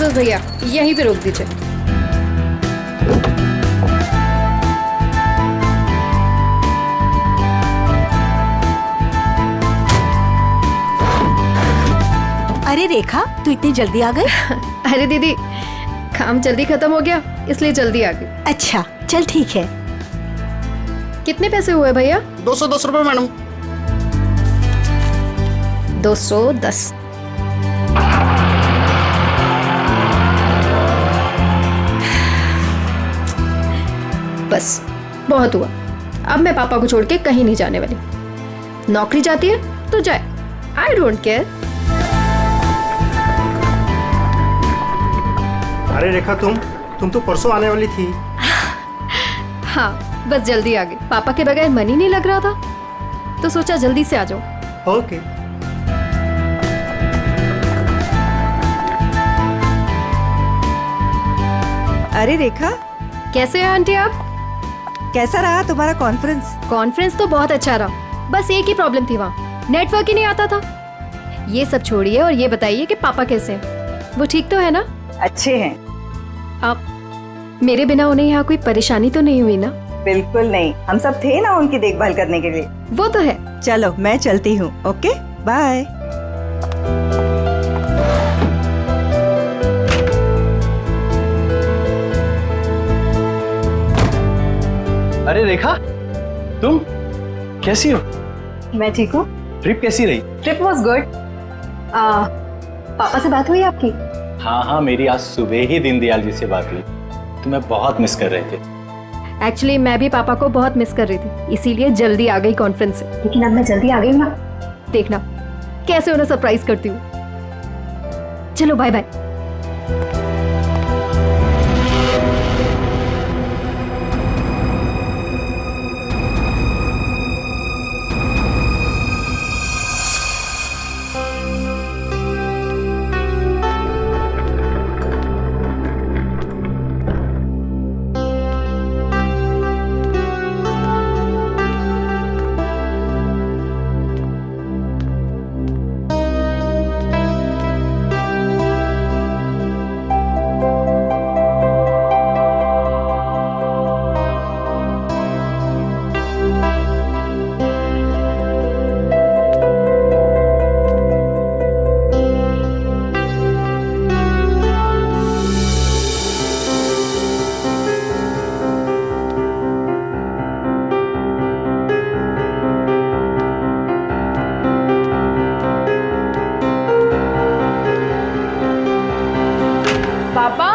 संतोष भैया, यहीं पे रोक दीजिए। अरे रेखा, तू इतनी जल्दी आ गई? अरे दीदी, काम जल्दी खत्म हो गया इसलिए जल्दी आ गई। अच्छा चल ठीक है। कितने पैसे हुए भैया? 210 रुपए मैडम। 210। बस बहुत हुआ। अब मैं पापा को छोड़ के कहीं नहीं जाने वाली। नौकरी जाती है तो जाए, आई डोंट केयर। अरे रेखा, तुम तो परसों आने वाली थी। हाँ, बस जल्दी आ गई। पापा के बगैर मन ही नहीं लग रहा था तो सोचा जल्दी से आ जाओ। ओके। अरे रेखा, कैसे हैं आंटी आप? कैसा रहा तुम्हारा कॉन्फ्रेंस? कॉन्फ्रेंस तो बहुत अच्छा रहा, बस एक ही प्रॉब्लम थी, वहाँ नेटवर्क ही नहीं आता था। ये सब छोड़िए और ये बताइए कि पापा कैसे हैं? वो ठीक तो है ना? अच्छे हैं। आप मेरे बिना उन्हें यहाँ कोई परेशानी तो नहीं हुई ना? बिल्कुल नहीं, हम सब थे ना उनकी देखभाल करने के लिए। वो तो है। चलो मैं चलती हूँ। Okay bye. अरे रेखा, तुम कैसी हो? मैं ठीक हूँ। ट्रिप कैसी रही? Trip was good. पापा से बात हुई आपकी? हाँ, मेरी आज सुबह ही दीनदयाल जी से बात हुई। तुम्हें बहुत मिस कर रहे थे। एक्चुअली मैं भी पापा को बहुत मिस कर रही थी, इसीलिए जल्दी आ गई कॉन्फ्रेंस से। लेकिन अब मैं जल्दी आ गई ना, देखना कैसे उन्हें सरप्राइज करती हूँ। चलो बाय बाय। पापा,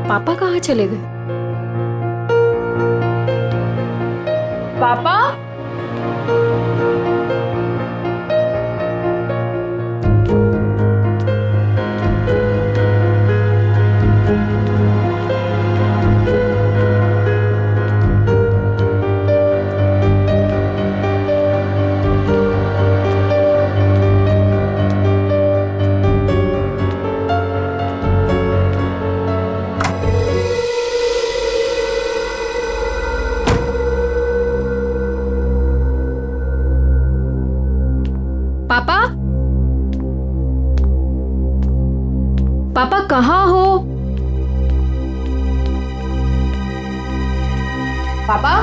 पापा कहाँ चले गए? पापा, पापा, पापा कहाँ हो? पापा,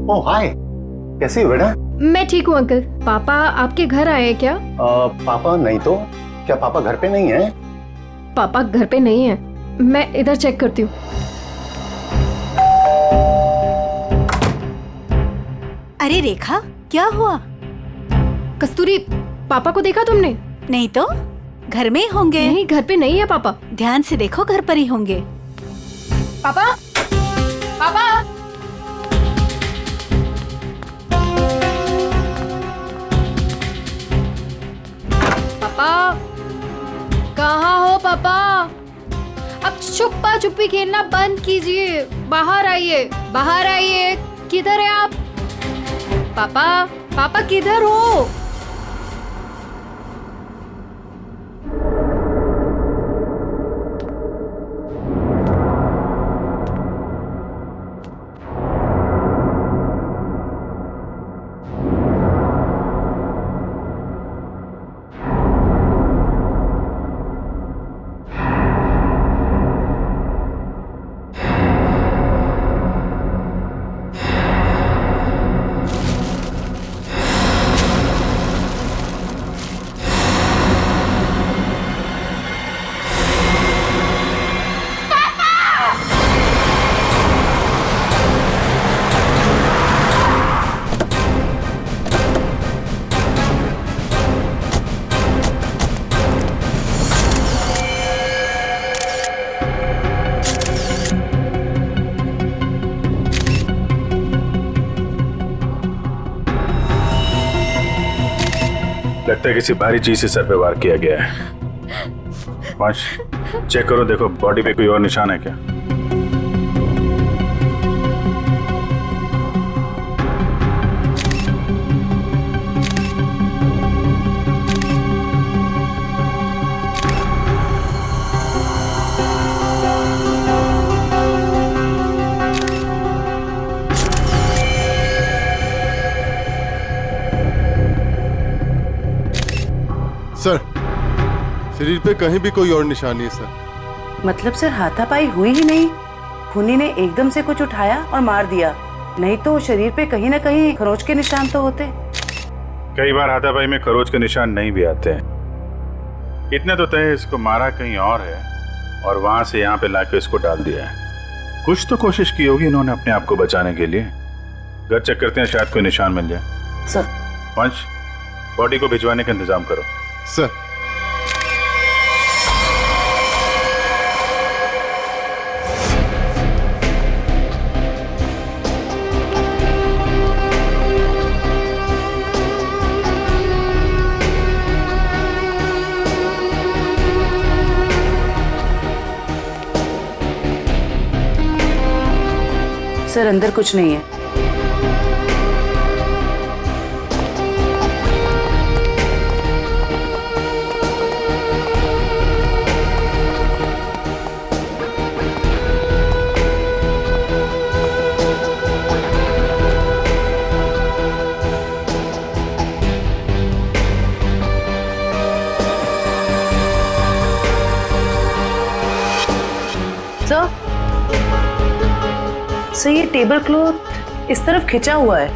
ओह हाय, कैसी हो बेटा? मैं ठीक हूँ अंकल। पापा आपके घर आए हैं क्या? पापा नहीं तो क्या पापा घर पे नहीं है? पापा घर पे नहीं है, मैं इधर चेक करती हूँ। अरे रेखा, क्या हुआ? कस्तूरी, पापा को देखा तुमने? नहीं तो, घर में ही होंगे। नहीं, घर पे नहीं है पापा। ध्यान से देखो, घर पर ही होंगे। पापा, पापा, पापा, छुपी खेलना बंद कीजिए, बाहर आइए, बाहर आइए। किधर है आप? पापा, पापा किधर हो? लगता है किसी भारी चीज से सर पे वार किया गया है। वंश, चेक करो, देखो बॉडी पे कोई और निशान है क्या? सर, शरीर पे कहीं भी कोई और निशान नहीं है सर। मतलब सर हाथापाई हुई ही नहीं, खूनी ने एकदम से कुछ उठाया और मार दिया, नहीं तो शरीर पे कहीं ना कहीं खरोच के निशान तो होते। कई बार हाथापाई में खरोच के निशान नहीं भी आते हैं। इतने तो तय इसको मारा कहीं और है और वहां से यहाँ पे लाके इसको डाल दिया है। कुछ तो कोशिश की होगी इन्होंने अपने आप को बचाने के लिए। घर चेक करते हैं, शायद कोई निशान मिल जाए। सर, वंश, बॉडी को भिजवाने का इंतजाम करो। सर, सर अंदर कुछ नहीं है। सर, ये टेबल क्लॉथ इस तरफ खिंचा हुआ है।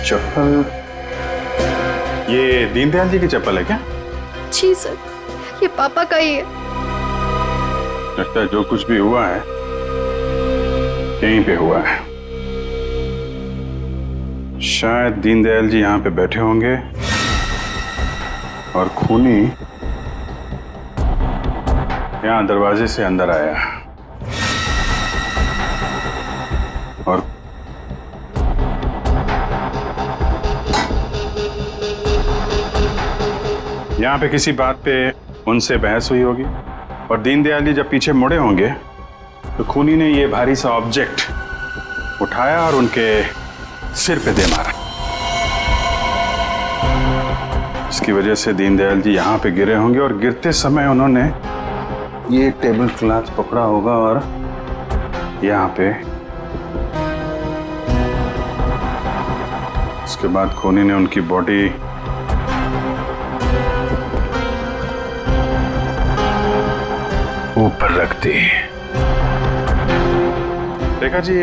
चप्पल, ये दीनदयाल जी की चप्पल है क्या? जी सर, ये पापा का ही है। लगता है जो कुछ भी हुआ है यहीं पे हुआ है। शायद दीनदयाल जी यहाँ पे बैठे होंगे और खूनी यहाँ दरवाजे से अंदर आया और यहाँ पे किसी बात पे उनसे बहस हुई होगी और दीनदयाल जी जब पीछे मुड़े होंगे तो खूनी ने ये भारी सा ऑब्जेक्ट उठाया और उनके सिर पे दे मारा। इसकी वजह से दीनदयाल जी यहाँ पे गिरे होंगे और गिरते समय उन्होंने ये टेबल क्लॉथ पकड़ा होगा और यहाँ पे उसके बाद खूनी ने उनकी बॉडी ऊपर रख दी। रेखा जी,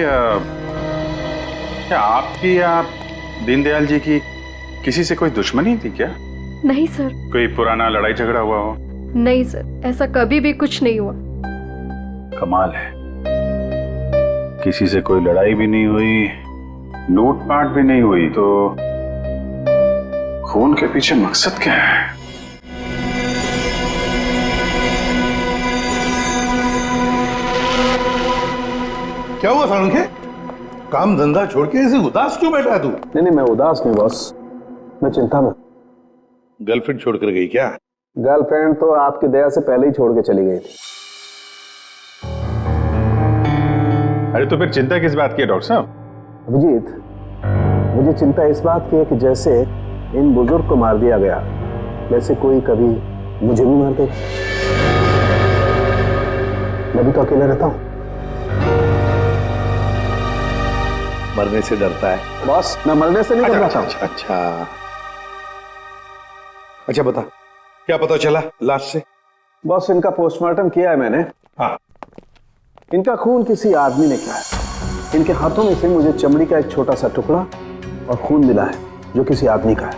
क्या आपकी या दीनदयाल जी की किसी से कोई दुश्मनी थी क्या? नहीं सर। कोई पुराना लड़ाई झगड़ा हुआ हो? नहीं सर, ऐसा कभी भी कुछ नहीं हुआ। कमाल है, किसी से कोई लड़ाई भी नहीं हुई, लूटपाट भी नहीं हुई, तो खून के पीछे मकसद क्या है? क्या हुआ सारुण के? काम धंधा छोड़ के ऐसे उदास क्यों बैठा है तू? नहीं, मैं उदास नहीं बॉस, मैं चिंता में। गर्लफ्रेंड छोड़कर गई क्या? गर्लफ्रेंड तो आपकी दया से पहले ही छोड़ के चली गई थी। अरे तो फिर चिंता किस बात की है डॉक्टर साहब? अभिजीत, मुझे चिंता इस बात की है कि जैसे इन बुजुर्ग को मार दिया गया, वैसे कोई कभी मुझे भी मार दे। मैं भी तो अकेला रहता हूँ। मरने से डरता है बॉस, मैं मरने से नहीं डरता। अच्छा बता, क्या पता चला लाश से? बॉस, इनका पोस्टमार्टम किया है मैंने। हाँ। इनका खून किसी आदमी ने किया है। इनके हाथों में से मुझे चमड़ी का एक छोटा सा टुकड़ा और खून मिला है जो किसी आदमी का है।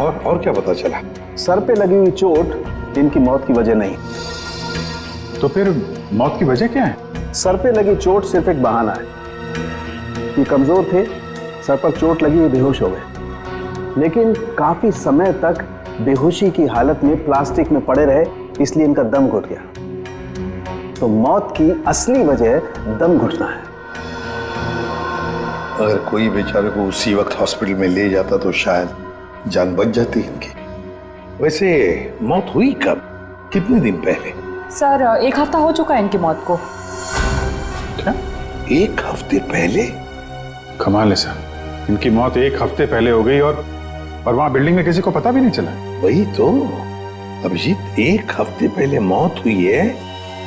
और क्या पता चला? सर पे लगी हुई चोट इनकी मौत की वजह नहीं। तो फिर मौत की वजह क्या है? सर पे लगी चोट सिर्फ एक बहाना है। ये कमजोर थे, सर पर चोट लगी, बेहोश हो गए, लेकिन काफी समय तक बेहोशी की हालत में प्लास्टिक में पड़े रहे, इसलिए इनका दम घुट गया। तो मौत की असली वजह दम घुटना है। अगर कोई बेचारे को उसी वक्त हॉस्पिटल में ले जाता तो शायद जान बच जाती इनकी। वैसे मौत हुई कब, कितने दिन पहले? सर 1 हफ्ता हो चुका है इनकी मौत को। क्या 1 हफ्ते पहले? कमाल है सर, इनकी मौत 1 हफ्ते पहले हो गई और वहां बिल्डिंग में किसी को पता भी नहीं चला। वही तो अभिजीत, 1 हफ्ते पहले मौत हुई है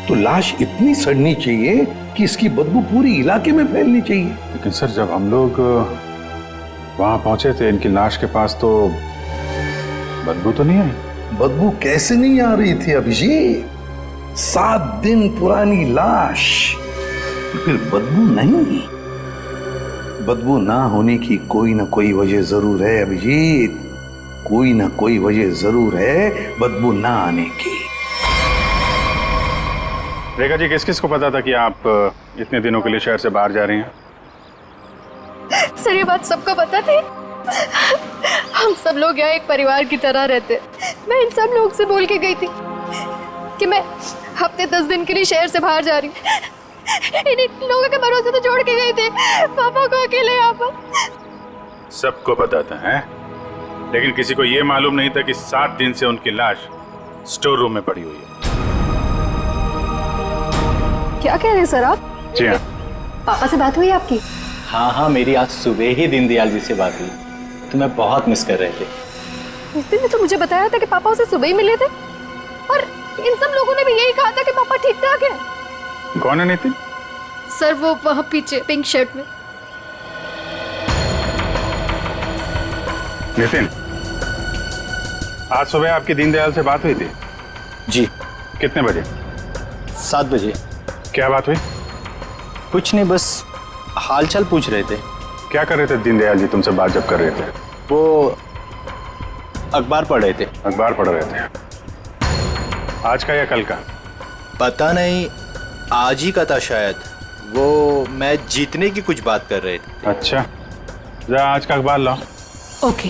तो लाश इतनी सड़नी चाहिए कि इसकी बदबू पूरी इलाके में फैलनी चाहिए। लेकिन सर जब हम लोग वहां पहुंचे थे इनकी लाश के पास तो बदबू तो नहीं आई। बदबू कैसे नहीं आ रही थी अभिजीत? 7 दिन पुरानी लाश, फिर बदबू नहीं? बदबू ना होने की कोई ना कोई वजह जरूर है अभिजीत, कोई ना कोई वजह जरूर है बदबू ना आने की। रेखा जी, किस किस को पता था कि आप इतने दिनों के लिए शहर से बाहर जा रही हैं? सर ये बात सबको पता थी। हम सब लोग यहाँ एक परिवार की तरह रहते। मैं इन सब लोग से बोल के गई थी कि मैं हफ्ते 10 दिन के लिए शहर से बाहर जा रही हूँ। इन लोगों के भरोसे तो छोड़ के गए थे पापा को अकेले यहाँ पर। सबको पता था हैं? लेकिन किसी को ये मालूम नहीं था कि 7 दिन से उनकी लाश स्टोर रूम में पड़ी हुई है। क्या कह रहे हैं सर आप? जी हाँ। पापा से बात हुई आपकी? हाँ, मेरी आज सुबह ही दीनदयाल जी से बात हुई। तुम्हें बहुत मिस कर रहे थे। नितिन ने तो मुझे बताया था कि पापा उसे सुबह ही मिले थे और इन सब लोगों ने भी यही कहा था कि पापा ठीक ठाक है। कौन है नितिन? सर वो वहाँ पीछे पिंक शर्ट में। नितिन, आज सुबह आपकी दीनदयाल से बात हुई थी? जी। कितने बजे? 7 बजे। क्या बात हुई? कुछ नहीं, बस हालचाल पूछ रहे थे। क्या कर रहे थे दीनदयाल जी तुमसे बात जब कर रहे थे? वो अखबार पढ़ रहे थे। अखबार पढ़ रहे थे? आज का या कल का? पता नहीं, आज ही का था शायद। वो मैच जीतने की कुछ बात कर रहे थे। अच्छा, जरा आज का अखबार लाओ। ओके।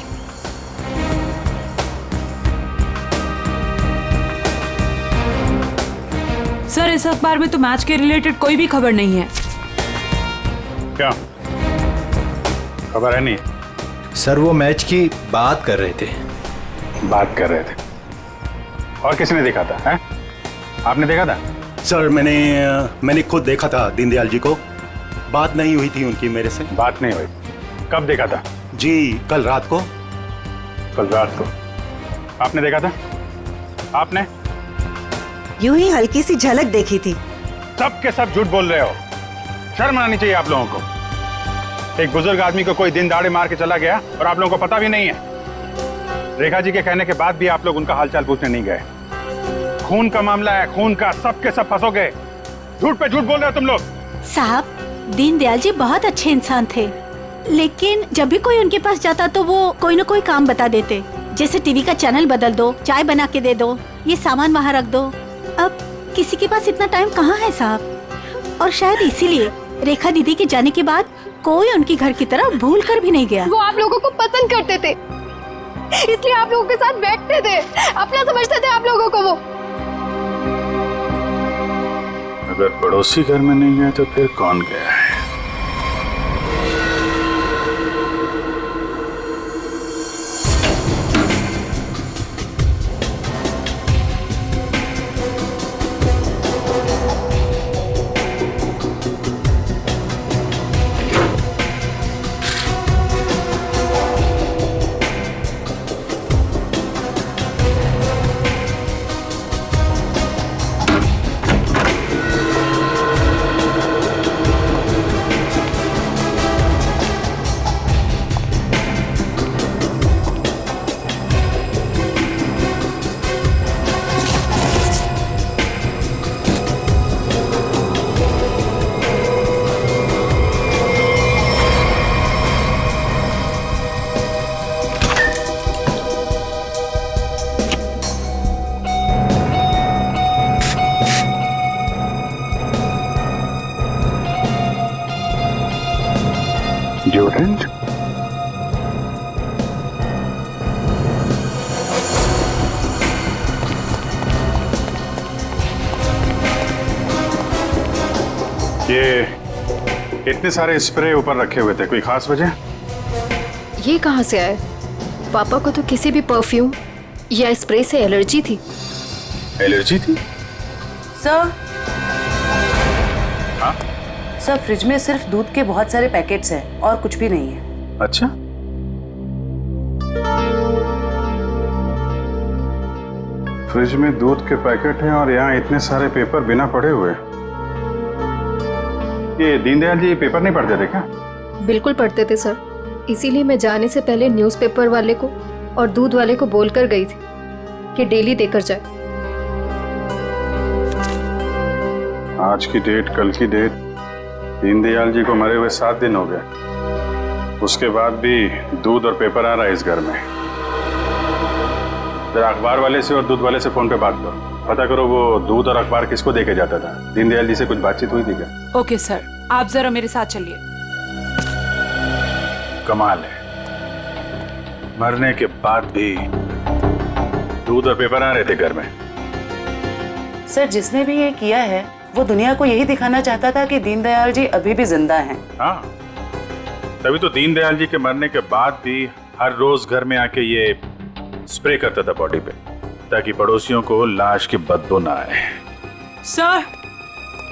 सर इस अखबार में तो मैच के रिलेटेड कोई भी खबर नहीं है। क्या खबर है? नहीं सर, वो मैच की बात कर रहे थे। बात कर रहे थे? और किसने देखा था? है? आपने देखा था? सर मैंने खुद देखा था दीनदयाल जी को। बात नहीं हुई थी उनकी मेरे से। बात नहीं हुई? कब देखा था? जी कल रात को। कल रात को आपने देखा था? आपने? यूं ही हल्की सी झलक देखी थी। सब के सब झूठ बोल रहे हो। शर्म आनी चाहिए आप लोगों को। एक बुजुर्ग आदमी को कोई दिन दाड़े मार के चला गया और आप लोगों को पता भी नहीं है। रेखा जी के कहने के बाद भी आप लोग उनका हालचाल पूछने नहीं गए। खून का मामला है, खून का। सब के सब फंसोगे। झूठ पे झूठ बोल रहे हो तुम लोग। साहब, दीनदयाल जी बहुत अच्छे इंसान थे, लेकिन जब भी कोई उनके पास जाता तो वो कोई ना कोई काम बता देते, जैसे टीवी का चैनल बदल दो, चाय बना के दे दो, ये सामान वहाँ रख दो। अब किसी के पास इतना टाइम कहाँ है साहब। और शायद इसीलिए रेखा दीदी के जाने के बाद कोई उनकी घर की तरफ भूल कर भी नहीं गया। वो आप लोगों को पसंद करते थे, इसलिए आप लोगों के साथ बैठते थे, अपना समझते थे आप लोगों को वो। अगर पड़ोसी घर में नहीं गया तो फिर कौन गया है? Deodorant? ये इतने सारे स्प्रे ऊपर रखे हुए थे, कोई खास वजह? ये कहाँ से आए? पापा को तो किसी भी परफ्यूम या स्प्रे से एलर्जी थी। एलर्जी थी? सर, हाँ? सर फ्रिज में सिर्फ दूध के बहुत सारे पैकेट्स हैं और कुछ भी नहीं है। अच्छा, फ्रिज में दूध के पैकेट हैं और यहाँ इतने सारे पेपर बिना पढ़े हुए। ये दीनदयाल जी पेपर नहीं पढ़ते थे क्या? बिल्कुल पढ़ते थे सर, इसीलिए मैं जाने से पहले न्यूज़पेपर वाले को और दूध वाले को बोलकर गई थी कि डेली देकर जाए। आज की डेट, कल की डेट, दीनदयाल जी को मरे हुए 7 दिन हो गए। उसके बाद भी दूध और पेपर आ रहा है इस घर में। जरा अखबार वाले से और दूध वाले से फोन पे बात करो, पता करो वो दूध और अखबार किसको देके जाता था। दीनदयाल जी से कुछ बातचीत हुई थी क्या? ओके सर, आप जरा मेरे साथ चलिए। कमाल है, मरने के बाद भी दूध और पेपर आ रहे थे घर में। सर, जिसने भी ये किया है वो दुनिया को यही दिखाना चाहता था कि दीनदयाल जी अभी भी जिंदा हैं। हाँ, तभी तो दीनदयाल जी के मरने के बाद भी हर रोज घर में आके ये स्प्रे करता था बॉडी पे, ताकि पड़ोसियों को लाश की बदबू ना आए।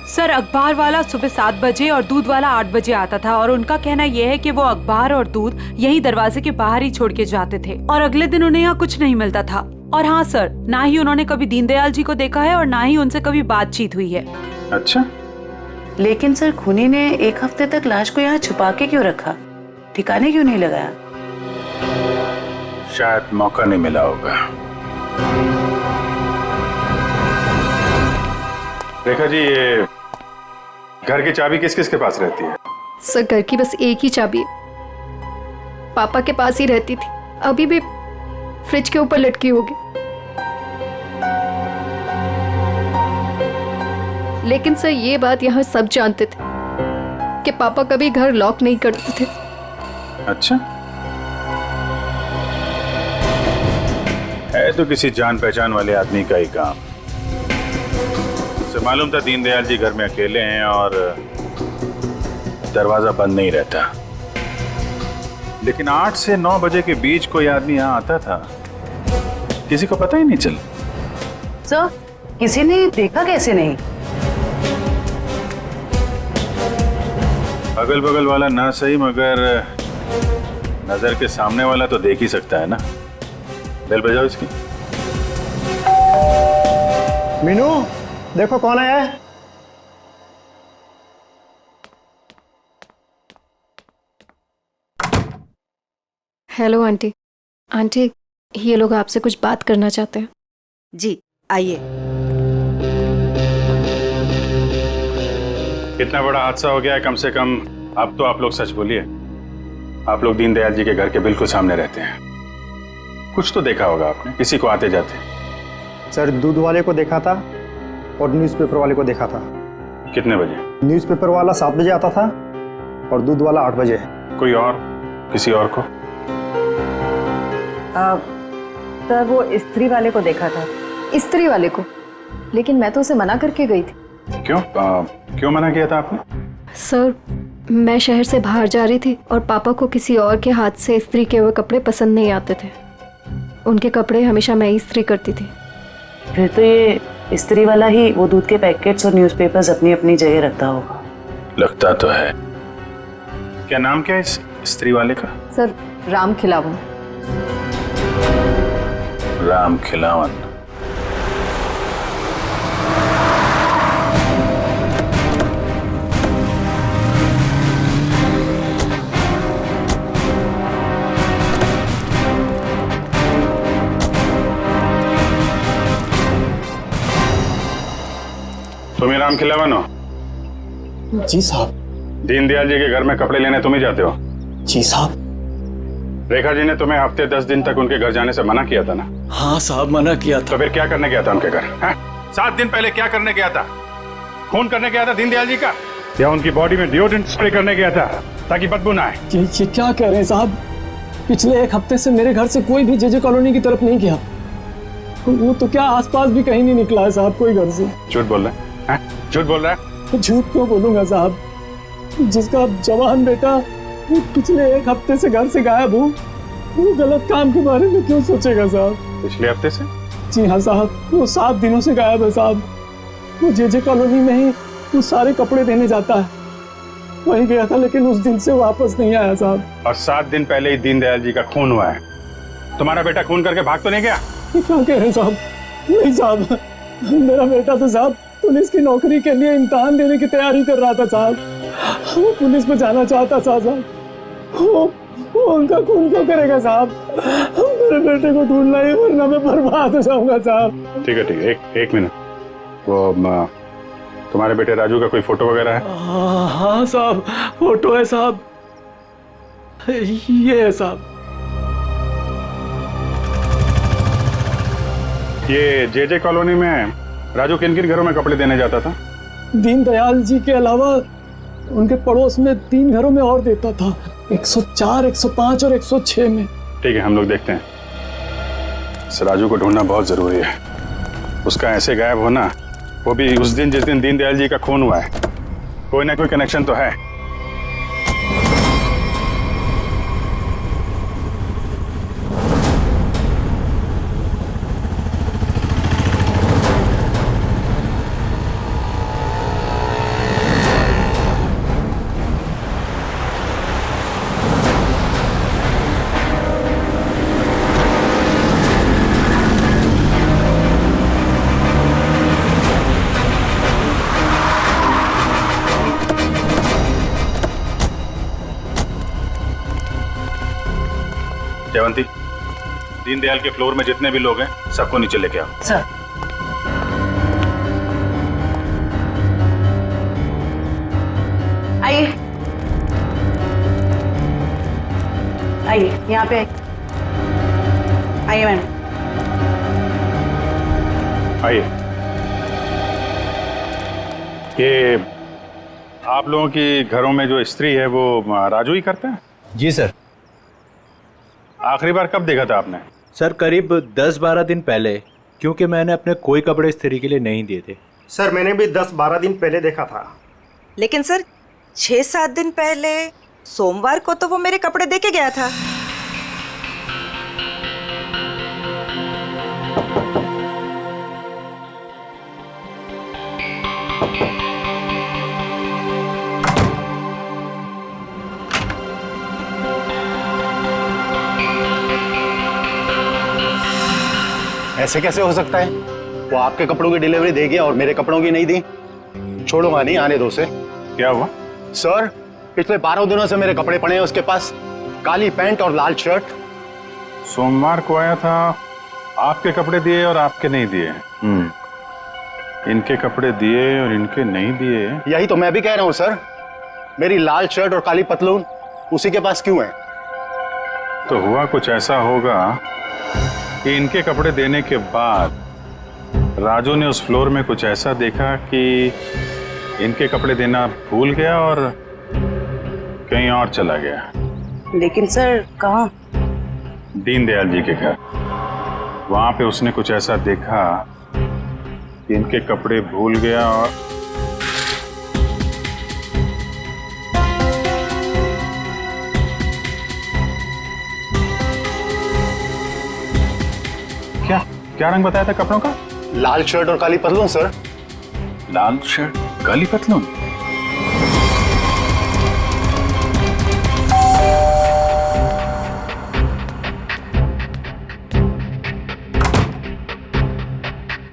सर, अखबार वाला सुबह 7 बजे और दूध वाला 8 बजे आता था और उनका कहना यह है कि वो अखबार और दूध यहीं दरवाजे के बाहर ही छोड़ के जाते थे और अगले दिन उन्हें यहाँ कुछ नहीं मिलता था। और हाँ सर, ना ही उन्होंने कभी दीनदयाल जी को देखा है और ना ही उनसे कभी बातचीत हुई है। अच्छा, लेकिन सर खूनी ने 1 हफ्ते तक लाश को यहाँ छुपा के क्यों रखा? ठिकाने क्यों नहीं लगाया? शायद मौका नहीं मिला होगा। देखा जी, ये घर की चाबी किस किस के पास रहती है? सर, घर की बस एक ही चाबी है, पापा के पास ही रहती थी, अभी भी फ्रिज के ऊपर लटकी होगी। लेकिन सर, ये बात यहाँ सब जानते थे कि पापा कभी घर लॉक नहीं करते थे। अच्छा, है तो किसी जान पहचान वाले आदमी का ही काम। उसे मालूम था दीनदयाल जी घर में अकेले हैं और दरवाजा बंद नहीं रहता, लेकिन 8 से 9 बजे के बीच कोई आदमी यहाँ आता था, किसी को पता ही नहीं चला। सर, किसी ने देखा कैसे नहीं? अगल बगल वाला ना सही, मगर नजर के सामने वाला तो देख ही सकता है ना। बेल बजाओ इसकी। मीनू, देखो कौन आया है। Hello aunty. आंटी, ये लोग आपसे कुछ बात करना चाहते हैं। जी आइए। कितना बड़ा हादसा हो गया है, कम से कम अब तो आप लोग सच बोलिए। आप लोग दीनदयाल जी के घर के बिल्कुल सामने रहते हैं, कुछ तो देखा होगा आपने, किसी को आते जाते। सर, दूध वाले को देखा था और न्यूज़पेपर वाले को देखा था। कितने बजे? न्यूज़पेपर वाला 7 बजे आता था और दूध वाला 8 बजे। कोई और, किसी और को? सर, वो स्त्री वाले को देखा था। स्त्री वाले को? लेकिन मैं तो उसे मना करके गई थी। क्यों मना किया था आपने? सर, मैं शहर से बाहर जा रही थी और पापा को किसी और के हाथ से इस्त्री किए हुए कपड़े पसंद नहीं आते थे। उनके कपड़े हमेशा मैं ही इस्त्री करती थी। फिर तो ये इस्त्री वाला ही वो दूध के पैकेट्स और न्यूज़पेपर्स अपनी अपनी जगह रखता होगा। लगता तो है। क्या नाम क्या है इस इस्त्री वाले का? सर, राम खिलावन। राम खिलावन। तुम ही राम खिलावन हो? जी साहब। दीनदयाल जी के घर में कपड़े लेने तुम ही जाते हो? जी साहब। रेखा जी ने तुम्हें हफ्ते 10 दिन तक उनके घर जाने से मना किया था ना? हाँ साहब, मना किया था। तो फिर क्या करने गया था उनके घर? 7 दिन पहले क्या करने गया था? खून करने गया था दीनदयाल जी का, या उनकी बॉडी में डिओड्रेंट स्प्रे करने गया था ताकि बदबू ना आए? ये क्या कह रहे हैं साहब? पिछले 1 हफ्ते से मेरे घर से कोई भी जेजे कॉलोनी की तरफ नहीं गया। वो तो क्या आसपास भी कहीं नहीं निकला है साहब कोई घर से। झूठ बोल रहा है? झूठ बोल रहा है? झूठ क्यों बोलूंगा साहब? जिसका जवान बेटा पिछले 1 हफ्ते से घर से गायब हो, वो गलत काम के बारे में क्यों सोचेगा साहब? पिछले हफ्ते से? जी हाँ साहब, वो 7 दिनों से गायब है साहब। वो जेजे कॉलोनी में ही वो सारे कपड़े देने जाता है, वहीं गया था लेकिन उस दिन से वापस नहीं आया साहब। और 7 दिन पहले ही दीनदयाल जी का खून हुआ है। तुम्हारा बेटा खून करके भाग तो नहीं गया? क्या कह रहे हैं साहब? नहीं साहब, मेरा बेटा तो साहब पुलिस की नौकरी के लिए इम्तिहान देने की तैयारी कर रहा था साहब। वो पुलिस में जाना चाहता था साहब। वो उनका खून क्यों करेगा साहब? मेरे बेटे को ढूंढना है वरना मैं बर्बाद हो जाऊंगा साहब। ठीक है, एक मिनट। वो तुम्हारे बेटे राजू का कोई फोटो वगैरह है? हाँ साहब, फोटो है साहब, ये है साहब। ये जेजे कॉलोनी में राजू किन किन घरों में कपड़े देने जाता था? दीनदयाल जी के अलावा उनके पड़ोस में 3 घरों में और देता था, 104, 105 और 106 में। ठीक है, हम लोग देखते हैं। इस राजू को ढूंढना बहुत जरूरी है। उसका ऐसे गायब होना, वो भी उस दिन जिस दिन दीनदयाल जी का खून हुआ है, कोई ना कोई कनेक्शन तो है। जयवंती, दीनदयाल के फ्लोर में जितने भी लोग हैं सबको नीचे लेके आओ। सर। आइए आइए, यहाँ पे आइए मैम। आइए। ये आप लोगों की घरों में जो स्त्री है वो राजू ही करता है? जी सर। आखिरी बार कब देखा था आपने? सर करीब 10-12 दिन पहले, क्योंकि मैंने अपने कोई कपड़े इस्त्री के लिए नहीं दिए थे। सर मैंने भी 10-12 दिन पहले देखा था। लेकिन सर 6-7 दिन पहले सोमवार को तो वो मेरे कपड़े दे के गया था। ऐसे कैसे हो सकता है? वो आपके कपड़ों की डिलीवरी दे गया और मेरे कपड़ों की नहीं दी। छोड़ूंगा नहीं, आने दो उसे। क्या हुआ? सर, पिछले 12 दिनों से मेरे कपड़े पड़े हैं उसके पास, काली पैंट और लाल शर्ट। सोमवार को आया था, आपके कपड़े दिए और आपके नहीं दिए। इनके कपड़े दिए और इनके नहीं दिए। यही तो मैं भी कह रहा हूँ सर। मेरी लाल शर्ट और काली पतलून उसी के पास क्यों है? तो हुआ कुछ ऐसा होगा कि इनके कपड़े देने के बाद राजू ने उस फ्लोर में कुछ ऐसा देखा कि इनके कपड़े देना भूल गया और कहीं और चला गया। लेकिन सर कहाँ? दीनदयाल जी के घर। वहां पे उसने कुछ ऐसा देखा कि इनके कपड़े भूल गया और क्या रंग बताया था कपड़ों का? लाल शर्ट और काली पतलून सर। लाल शर्ट काली पतलून।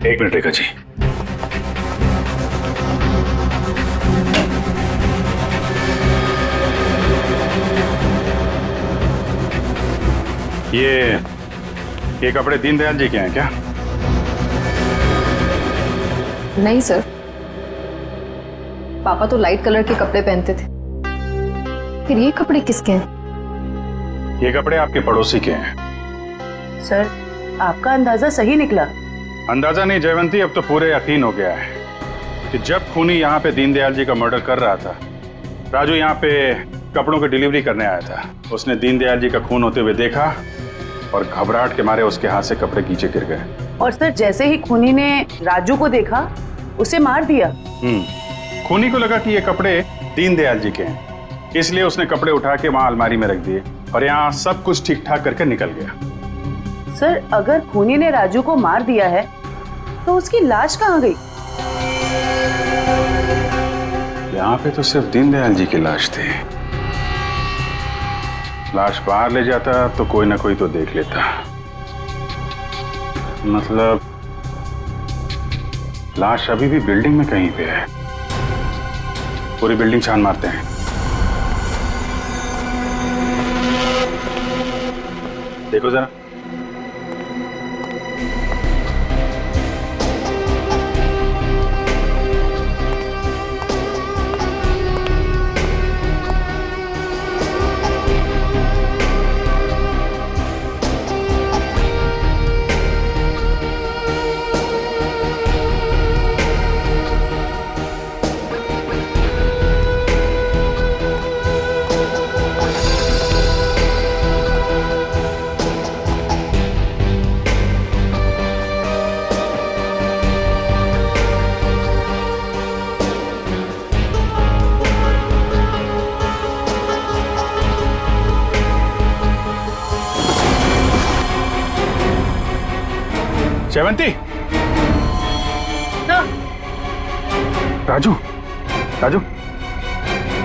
एक मिनट रेखा जी। ये कपड़े दीनदयाल जी के हैं क्या? नहीं सर, पापा तो लाइट कलर के कपड़े पहनते थे। फिर ये कपड़े किसके हैं? ये कपड़े आपके पड़ोसी के हैं। सर, आपका अंदाजा सही निकला। अंदाजा नहीं जयवंती, अब तो पूरे यकीन हो गया है कि जब खूनी यहाँ पे दीनदयाल जी का मर्डर कर रहा था, राजू यहाँ पे कपड़ों की डिलीवरी करने आया था। उसने दीनदयाल जी का खून होते हुए देखा और घबराहट के मारे उसके हाथ से कपड़े नीचे गिर गए। और सर, जैसे ही खूनी ने राजू को देखा, उसे मार दिया। खूनी को लगा कि ये कपड़े दीनदयाल जी के हैं, इसलिए उसने कपड़े उठा के वहां अलमारी में रख दिए और यहाँ सब कुछ ठीक ठाक करके निकल गया। सर, अगर खूनी ने राजू को मार दिया है तो उसकी लाश कहाँ गई? यहाँ पे तो सिर्फ दीनदयाल जी की लाश थी। लाश बाहर ले जाता तो कोई ना कोई तो देख लेता। मतलब लाश अभी भी बिल्डिंग में कहीं पे है। पूरी बिल्डिंग छान मारते हैं। देखो जरा। जयवंती, राजू, राजू,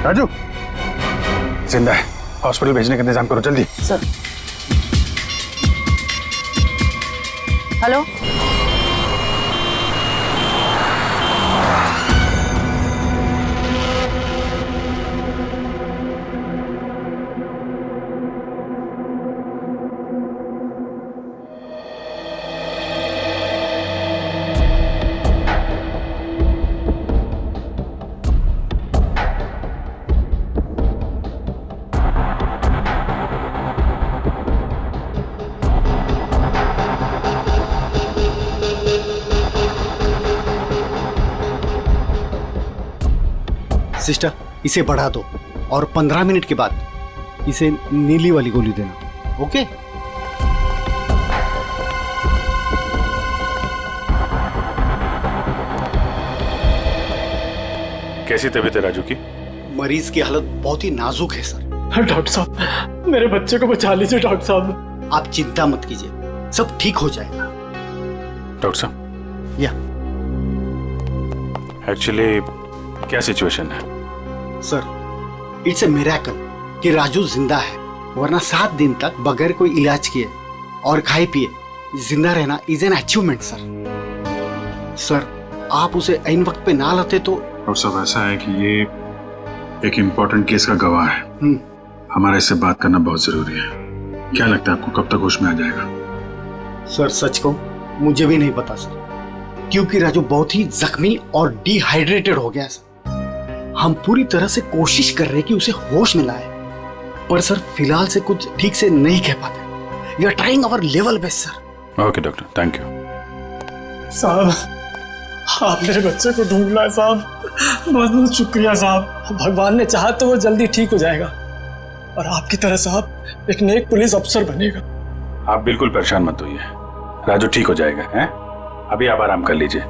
राजू, जिंदा है। हॉस्पिटल भेजने का इंतजाम करो जल्दी। सर। हेलो। सिस्टर, इसे बढ़ा दो और 15 मिनट के बाद इसे नीली वाली गोली देना। ओके? कैसी तबीयत है राजू की? मरीज की हालत बहुत ही नाजुक है सर। डॉक्टर साहब, मेरे बच्चे को बचा लीजिए डॉक्टर साहब। आप चिंता मत कीजिए, सब ठीक हो जाएगा। डॉक्टर साहब, या एक्चुअली क्या सिचुएशन है? सर, इट्स ए मिरेकल कि राजू जिंदा है, वरना 7 दिन तक बगैर कोई इलाज किए और खाए पिए जिंदा रहना is an achievement sir. Sir, आप उसे ऐन वक्त पे ना लाते तो। और सब ऐसा है कि ये एक इम्पोर्टेंट केस का गवाह है। हमारा इससे बात करना बहुत जरूरी है। क्या लगता है आपको कब तक होश में आ जाएगा? सर सच को मुझे भी नहीं पता सर, क्योंकि राजू बहुत ही जख्मी और डिहाइड्रेटेड हो गया सर। हम पूरी तरह से कोशिश कर रहे हैं कि उसे होश में लाए, पर सर फिलहाल से कुछ ठीक से नहीं कह पाते। We are trying our level best sir. Okay doctor, thank you. साहब, आप मेरे बच्चे को ढूंढ लाए साहब। बहुत बहुत शुक्रिया साहब। भगवान ने चाहा तो वो जल्दी ठीक हो जाएगा और आपकी तरह साहब एक नेक पुलिस अफसर बनेगा। आप बिल्कुल परेशान मत होइए, राजू ठीक हो जाएगा। हैं? अभी आप आराम कर लीजिए।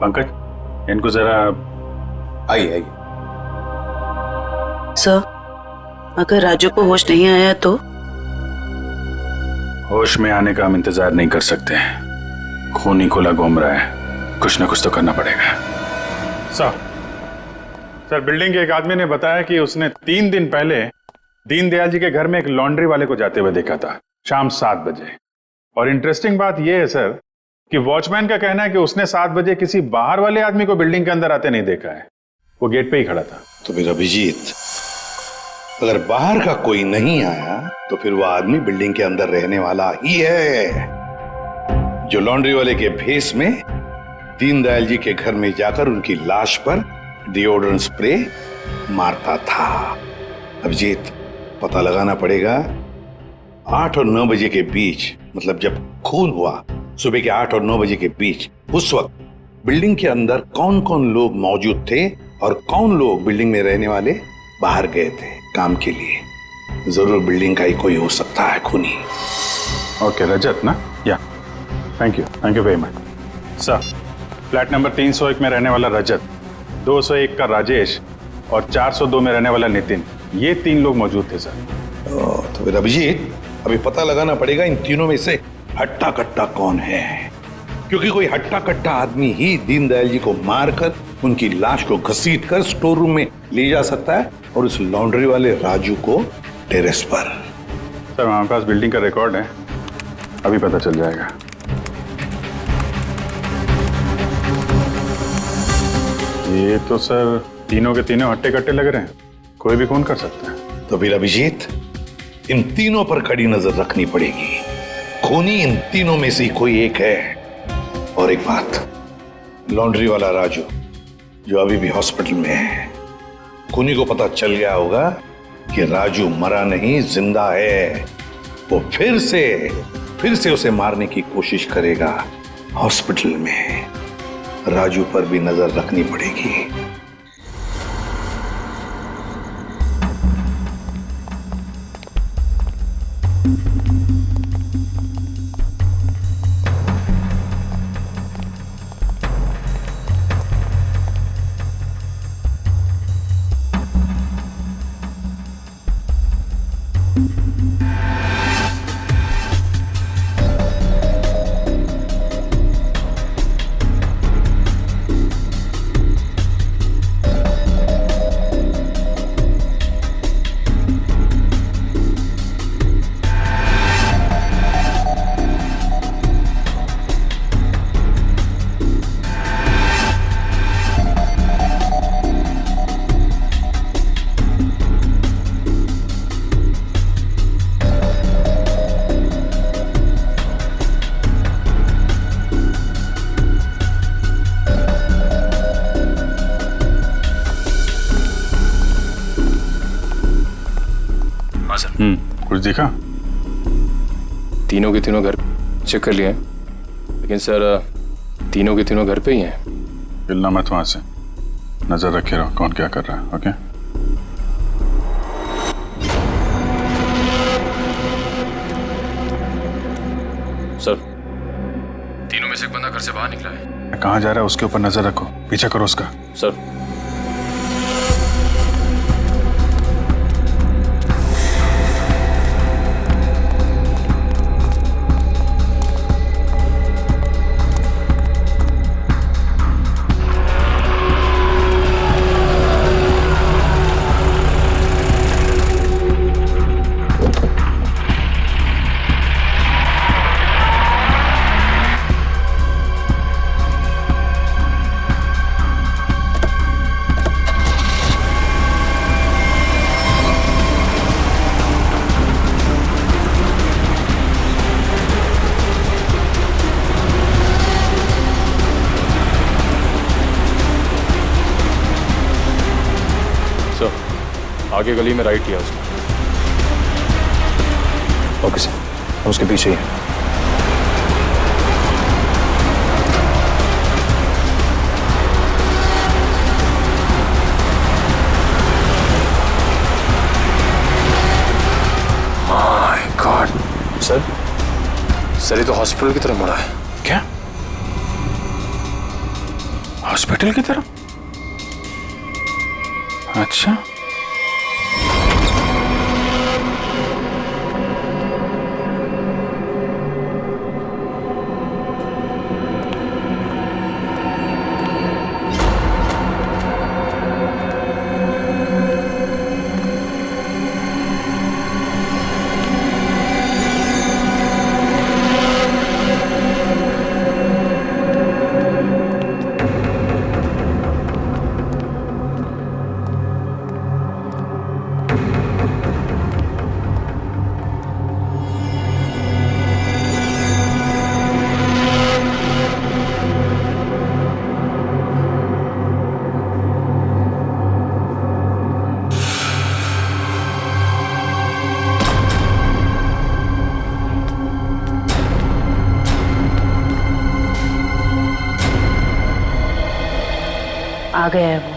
पंकज, इनको जरा आइए। सर, अगर राजू को होश नहीं आया तो? होश में आने का हम इंतजार नहीं कर सकते। खून ही खुला घूम रहा है, कुछ ना कुछ तो करना पड़ेगा। सर बिल्डिंग के एक आदमी ने बताया कि उसने 3 दिन पहले दीनदयाल जी के घर में एक लॉन्ड्री वाले को जाते हुए देखा था शाम 7 बजे। और इंटरेस्टिंग बात यह है सर कि वॉचमैन का कहना है कि उसने 7 बजे किसी बाहर वाले आदमी को बिल्डिंग के अंदर आते नहीं देखा है, वो गेट पे ही खड़ा था। तो फिर अभिजीत, अगर बाहर का कोई नहीं आया तो फिर वो आदमी बिल्डिंग के अंदर रहने वाला ही है, जो लॉन्ड्री वाले के भेस में दीनदयाल जी के घर में जाकर उनकी लाश पर डिओड्रेंट स्प्रे मारता था। अभिजीत, पता लगाना पड़ेगा 8 और 9 बजे के बीच, मतलब जब खून हुआ सुबह के 8 और 9 बजे के बीच, उस वक्त बिल्डिंग के अंदर कौन कौन लोग मौजूद थे और कौन लोग बिल्डिंग में रहने वाले बाहर गए थे काम के लिए। जरूर बिल्डिंग का ही कोई हो सकता है खूनी। ओके, रजत ना? या thank you very much sir. Flat number 301 में रहने वाला रजत, 201 का राजेश और 402 में रहने वाला नितिन, ये 3 लोग मौजूद थे सर। तो फिर अभिजीत, अभी पता लगाना पड़ेगा इन तीनों में से हट्टा कट्टा कौन है, क्योंकि कोई हट्टा कट्टा आदमी ही दीनदयाल जी को मारकर उनकी लाश को घसीटकर स्टोर रूम में ले जा सकता है और उस लॉन्ड्री वाले राजू को टेरेस पर। सर हमारे पास बिल्डिंग का रिकॉर्ड है, अभी पता चल जाएगा। ये तो सर तीनों के तीनों हट्टे कट्टे लग रहे हैं, कोई भी खून कर सकता है। तो फिर अभिजीत, इन तीनों पर कड़ी नजर रखनी पड़ेगी, खूनी इन तीनों में से कोई एक है। और एक बात, लॉन्ड्री वाला राजू जो अभी भी हॉस्पिटल में है, खूनी को पता चल गया होगा कि राजू मरा नहीं, जिंदा है। वो फिर से उसे मारने की कोशिश करेगा हॉस्पिटल में। राजू पर भी नजर रखनी पड़ेगी। कुछ दिखा? तीनों के तीनों घर चेक कर लिए हैं, लेकिन सर तीनों के तीनों घर पे ही हैं। हिलना मत वहां से, नजर रखे रहो कौन क्या कर रहा है। ओके सर, तीनों में से एक बंदा घर से बाहर निकला है। कहाँ जा रहा है उसके ऊपर नजर रखो, पीछा करो उसका। सर आगे गली में राइट लिया उसने। ओके सर, हम उसके पीछे ही हैं। माय गॉड सर, ये तो हॉस्पिटल की तरफ मुड़ा है। क्या हॉस्पिटल की तरफ? अच्छा आ गया है वो।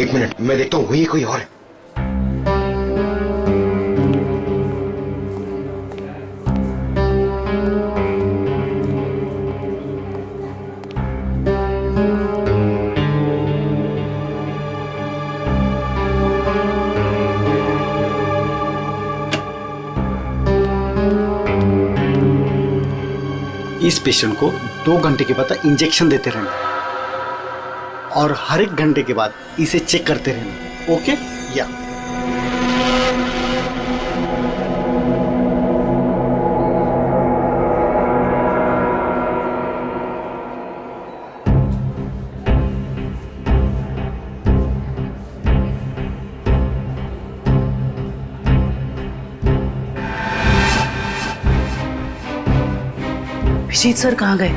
एक मिनट, मैं देखता हूँ वही कोई और है। इस पेशेंट को 2 घंटे के बाद इंजेक्शन देते रहना और हर 1 घंटे के बाद इसे चेक करते रहना। ओके या अभिजीत सर कहाँ गए?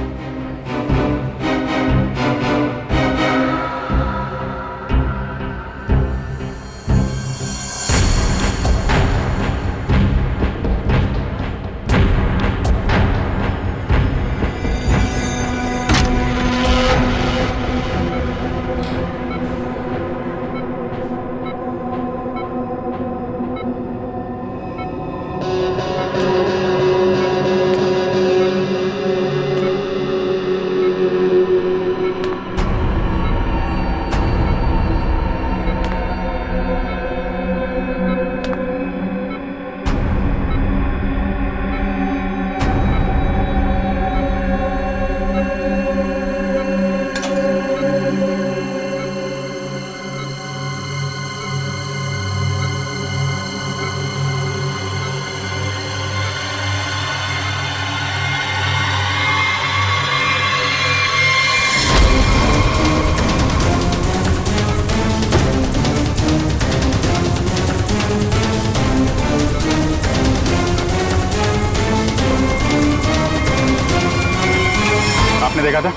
आपने देखा था?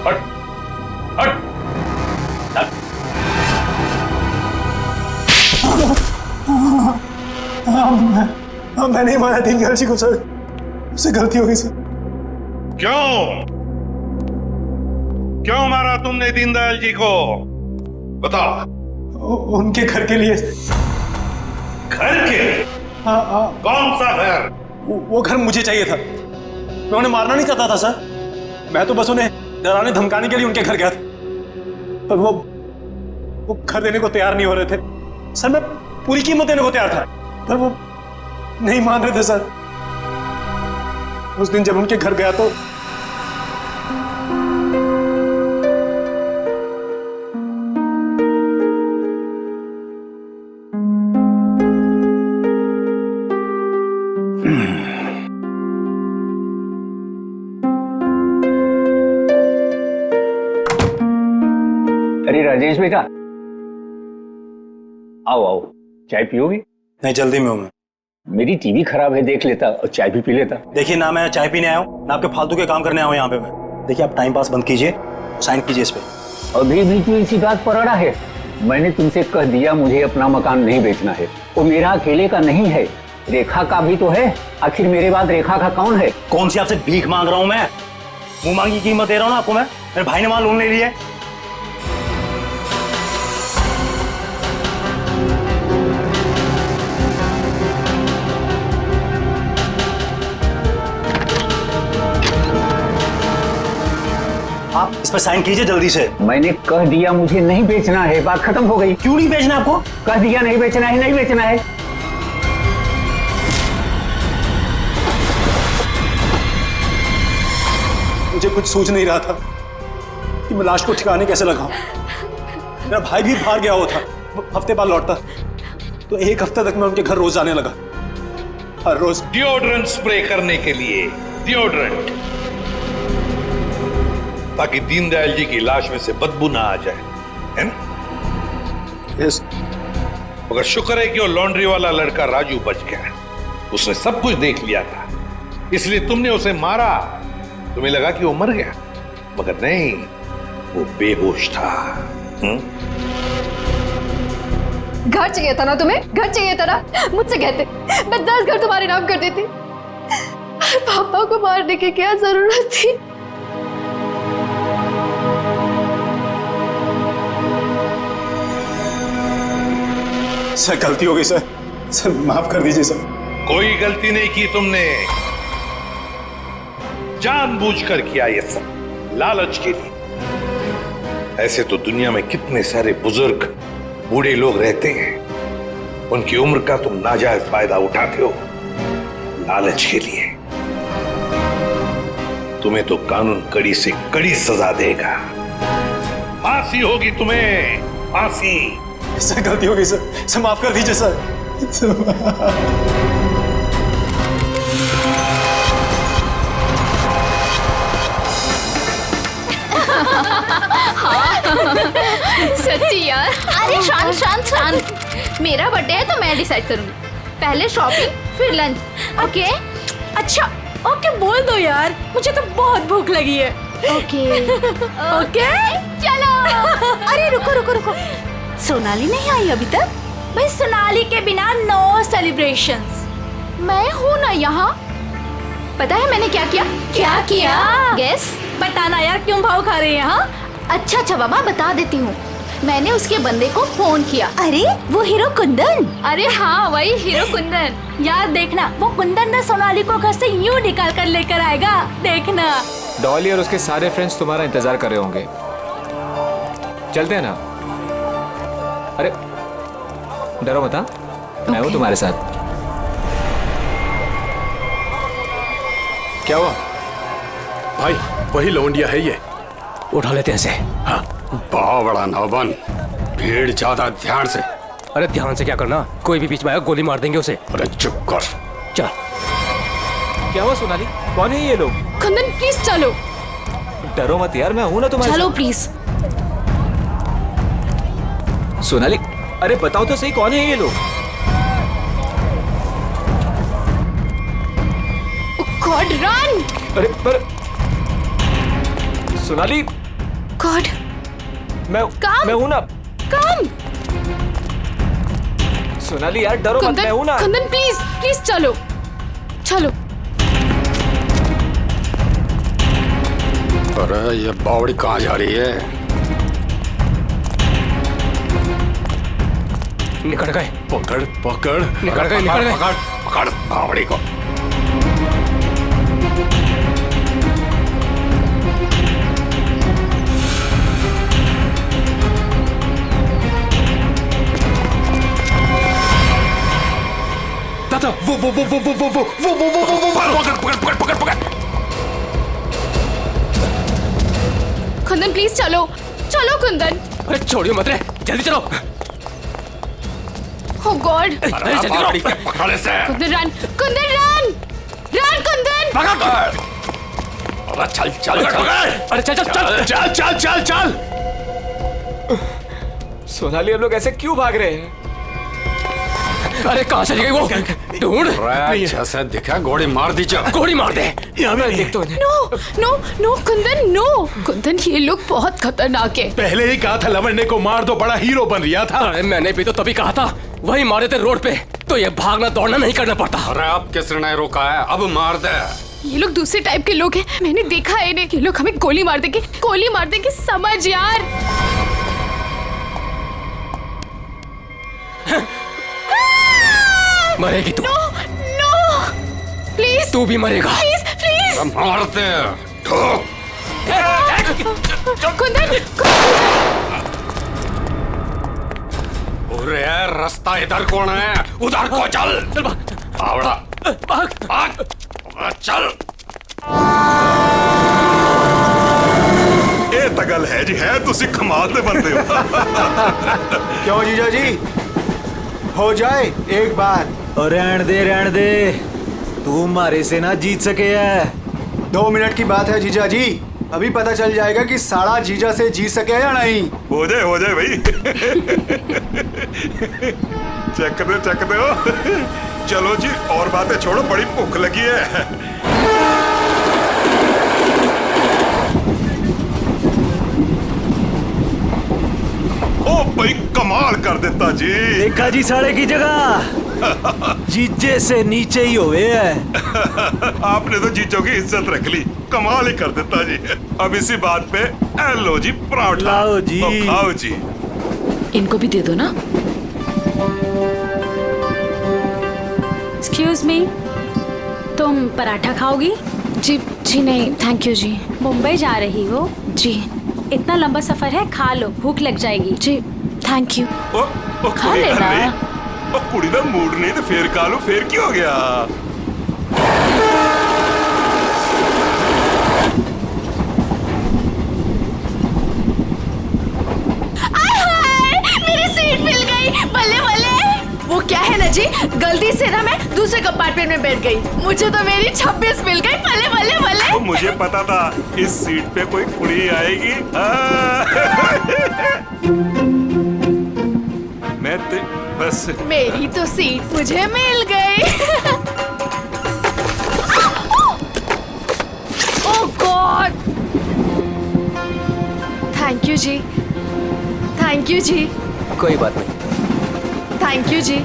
हट हट मैं नहीं मारा दीनदयाल जी को सर, उससे गलती हो गई सर। क्यों मारा तुमने दीनदयाल जी को? बताओ। उनके घर के लिए। घर के? हाँ। कौन सा घर? वो घर मुझे चाहिए था। मैं उन्हें मारना नहीं चाहता था सर, मैं तो बस उन्हें डराने धमकाने के लिए उनके घर गया था, पर वो घर देने को तैयार नहीं हो रहे थे सर। मैं पूरी कीमत देने को तैयार था, पर वो नहीं मान रहे थे सर। उस दिन जब उनके घर गया तो अरे राजेश बेटा, आओ आओ, चाय पियोगे? नहीं, जल्दी में हूं मैं। मेरी टीवी खराब है, देख लेता और चाय भी पी लेता। देखिए ना, मैं चाय पीने आया हूँ ना आपके फालतू के काम करने आया हूँ यहाँ पे मैं। देखिए आप टाइम पास बंद कीजिए, साइन कीजिए इस पे। अभी भी तू इसी बात पर अड़ा है? मैंने तुमसे कह दिया मुझे अपना मकान नहीं बेचना है। वो मेरा अकेले का नहीं है, रेखा का भी तो है। आखिर मेरे बाद रेखा का कौन है? कौन सी आपसे भीख मांग रहा हूँ मैं? मुंह मांगी कीमत दे रहा हूँ ना आपको मैं। मेरे भाई ने वहां लोन ले लिया है। आप इस पर साइन कीजिए जल्दी से। मैंने कह दिया मुझे नहीं बेचना है, बात खत्म हो गई। क्यों नहीं बेचना आपको? कह दिया नहीं बेचना है, नहीं बेचना है। मुझे कुछ सूझ नहीं रहा था कि मैं लाश को ठिकाने कैसे लगाऊं। मेरा भाई भी बाहर गया हुआ था, वो हफ्ते बाद लौटता, तो 1 हफ्ते तक मैं उनके घर रोज जाने लगा, हर रोज। डिओड्रेंट स्प्रे करने के लिए, डिओड्रेंट, ताकि दीनदयाल जी की लाश में से बदबू ना आ जाए, है ना? यस। मगर शुक्र है कि वो लॉन्ड्री वाला लड़का राजू बच गया। उसने सब कुछ देख लिया था, इसलिए तुमने उसे मारा। तुम्हें लगा कि वो मर गया, मगर नहीं, वो बेहोश था। घर चाहिए था ना तुम्हें, घर चाहिए था ना, मुझसे कहते मैं 10 घर तुम्हारे नाम कर देती। पापा को मारने की क्या जरूरत थी? सर गलती हो गई सर माफ कर दीजिए सर। कोई गलती नहीं की तुमने, जानबूझकर किया ये सब, लालच के लिए। ऐसे तो दुनिया में कितने सारे बुजुर्ग बूढ़े लोग रहते हैं, उनकी उम्र का तुम नाजायज फायदा उठाते हो लालच के लिए। तुम्हें तो कानून कड़ी से कड़ी सजा देगा, फांसी होगी तुम्हें, फांसी। सर गलती हो गई सर माफ कर दीजिए सर। सच्ची यार। अरे शांत शांत शांत, मेरा बर्थडे है तो मैं डिसाइड करूंगी। पहले शॉपिंग फिर लंच, ओके? अच्छा ओके बोल दो यार, मुझे तो बहुत भूख लगी है। ओके ओके चलो। अरे रुको रुको रुको, सोनाली नहीं आई अभी तक? भाई सोनाली के बिना नो सेलिब्रेशंस। मैं हूँ ना यहाँ। पता है मैंने क्या किया? क्या किया? गेस। बताना यार, क्यों भाव खा रहे हैं? हाँ अच्छा बाबा बता देती हूँ। मैंने उसके बंदे को फोन किया। अरे वो हीरो कुंदन? अरे हाँ वही हीरो कुंदन। यार देखना, वो कुंदन ना सोनाली को घर से यूं निकाल कर लेकर आएगा, देखना। डॉली और उसके सारे फ्रेंड्स तुम्हारा इंतजार कर रहे होंगे, चलते हैं ना? अरे डरो मत, मैं हूँ तुम्हारे साथ। क्या हुआ भाई? वही लौंडिया है ये, उठा लेते हैं इसे। हाँ बहुत बड़ा नौबन, भीड़ ज्यादा, ध्यान से। अरे ध्यान से क्या करना, कोई भी बीच में आया गोली मार देंगे उसे। अरे चुप कर। चल। क्या हुआ सोनाली, कौन है ये लोग? कुंदन प्लीज चलो। डरो मत यार, मैं हूं ना तुम्हारे चलो साथ। प्लीज। सोनाली अरे बताओ तो सही, कौन है ये लोग? God run. अरे पर सोनाली, गॉड मैं हूं ना। कम सोनाली यार डरो मत, मैं हूं ना। कुंदन प्लीज प्लीज चलो चलो। अरे ये बावड़ी कहाँ जा रही है? निकल गए। पकड़ पकड़ निकल गए, निकल गए। पकड़ पकड़ बावड़ी को। दादा वो पकड़ पकड़ पकड़। कुंदन प्लीज चलो चलो कुंदन। अरे छोड़ियो मत रे, जल्दी चलो। ओह गॉड। अरे जल्दी करो। पकड़ इसे। Kundan run, Kundan run, run Kundan. पकड़। अरे चल चल चल। अरे चल चल चल चल चल चल चल। सोनाली हम लोग ऐसे क्यों भाग रहे हैं? अरे कहाँ चली गई वो? ढूंढ। जैसे दिखा गोली मार दीजिए। गोली मार दे। यहाँ मैं देख तो नहीं। No no no Kundan no. Kundan ये लोग बहुत खतरनाक है। पहले ही कहा था लवंडे को मार दो, बड़ा हीरो बन रहा था। अरे मैंने भी तो तभी कहा था, वही मारे थे रोड पे, तो ये भागना दौड़ना नहीं करना पड़ता। अरे अब किसने नहीं रोका है, अब मार दे। ये लोग दूसरे टाइप के लोग हैं, मैंने देखा है इन्हें। ये लोग हमें गोली मार देंगे, समझ यार। मरेगी तू। No no please. तू भी मरेगा। Please please. मार दे। कुंदन अरे रास्ता इधर कौन है? उधर को चल। आवड़ा भाग चल। ये तगल है जी, है तुसी कमाल दे बंदे हो। क्यों जीजा जी, हो जाए एक बार। रहन दे, तू मारे से ना जीत सके है। 2 मिनट की बात है जीजा जी, अभी पता चल जाएगा कि साड़ा जीजा से जीत सके या नहीं। हो जाए भाई। चेक दे हो। चलो जी और बातें छोड़ो, बड़ी भूख लगी है। ओ भाई कमाल कर देता जी। देखा जी साढ़े की जगह जीजे से नीचे ही हुए है। आपने तो जीजों की इज्जत रख ली, कमाल ही कर देता जी। अब इसी बात पे लो जी पराठा। लाओ जी। तो खाओ जी। इनको भी दे दो ना। एक्सक्यूज मी, तुम पराठा खाओगी? जी नहीं थैंक यू जी। मुंबई जा रही हो? जी। इतना लंबा सफर है, खा लो, भूख लग जाएगी। जी थैंक यू। खा लेना। कुड़ी दा मूड नहीं तो फिर खा लो, फिर क्या हो गया? मेरी सीट मिल गई, बल्ले बल्ले। वो क्या है ना जी, गलती से ना मैं दूसरे कंपार्टमेंट में बैठ गई, मुझे तो मेरी 26 मिल गई। बल्ले बल्ले बल्ले। तो मुझे पता था इस सीट पे कोई कुड़ी आएगी। मैं तो बस मेरी तो सीट मुझे मिल गई। Oh God. थैंक यू जी, थैंक यू जी। कोई बात नहीं। थैंक यू जी।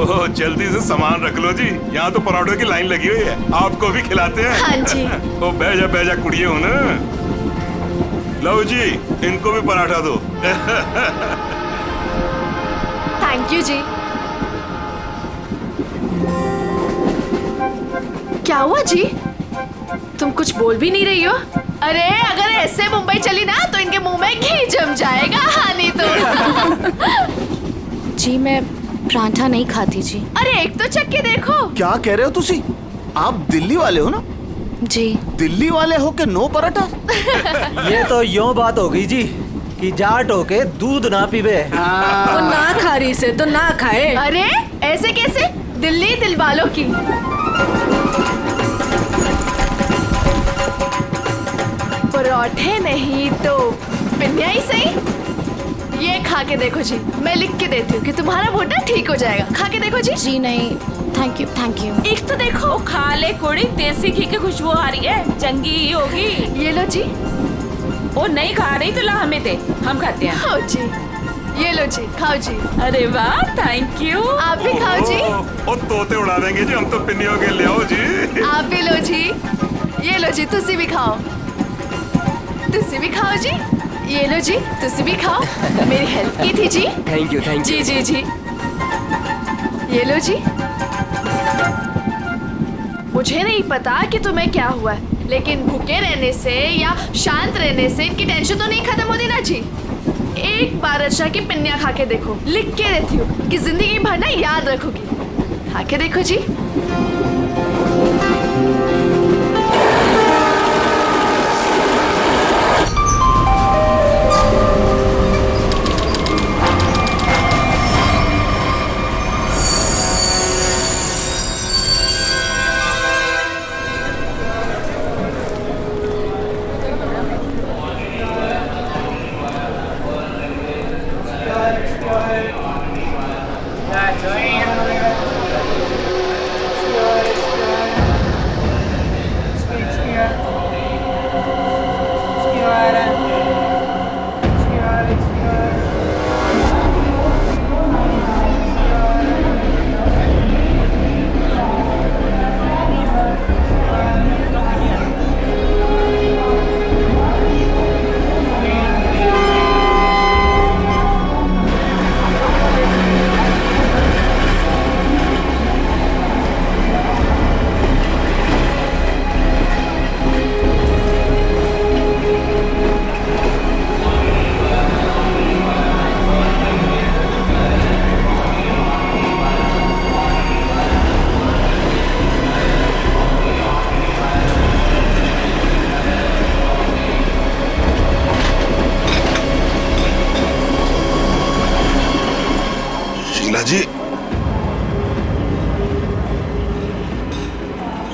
ओह जल्दी से सामान रख लो जी, यहाँ तो पराठों की लाइन लगी हुई है, आपको भी खिलाते हैं। हाँ जी। ओ बैजा कुड़िए हो ना। लो जी, इनको भी पराठा दो। थैंक यू जी। क्या हुआ जी, तुम कुछ बोल भी नहीं रही हो? अरे अगर ऐसे मुंबई चली ना तो इनके मुंह में घी जम जाएगा। हाँ नहीं तो। जी मैं पराठा नहीं खाती जी। अरे एक तो चख के देखो। क्या कह रहे हो तुसी? आप दिल्ली वाले हो ना? जी। दिल्ली वाले हो के नो पराठा? ये तो यूं बात हो गई जी कि जाट हो के दूध ना पीवे। वो ना खा रही से तो ना खाए। अरे ऐसे कैसे, दिल्ली दिल वालों की। पराठे नहीं तो पिन्निया ही सही। ये खा के देखो जी, मैं लिख के देती हूँ कि तुम्हारा भुट्टा ठीक हो जाएगा। खा के देखो जी। जी नहीं थैंक यू थैंक यू। एक तो देखो। खा ले कोड़ी, देसी घी की खुशबू आ रही है, चंगी ही होगी। ये लो जी। वो नहीं खा रही तो ला हमें दे, हम खाते हैं। खाओ जी, ये लो जी, खाओ जी। अरे वाह थैंक यू। आप भी खाओ जी। ओ तोते उड़ा देंगे जी, हम तो पिन्नियों के ले आओ जी। आप भी लो जी, ये लो जी, तुसी भी खाओ। तुसी भी खाओ जी, ये लो जी, तुसी भी खाओ। मेरी हेल्प की थी जी। थैंक यू जी जी जी। ये लो जी। मुझे नहीं पता कि तुम्हें क्या हुआ है, लेकिन भूखे रहने से या शांत रहने से इनकी टेंशन तो नहीं खत्म होती ना जी। एक बार अच्छा की पिन्निया खा के देखो, लिख के देती हूँ कि जिंदगी भर ना याद रखोगी। खा के देखो जी।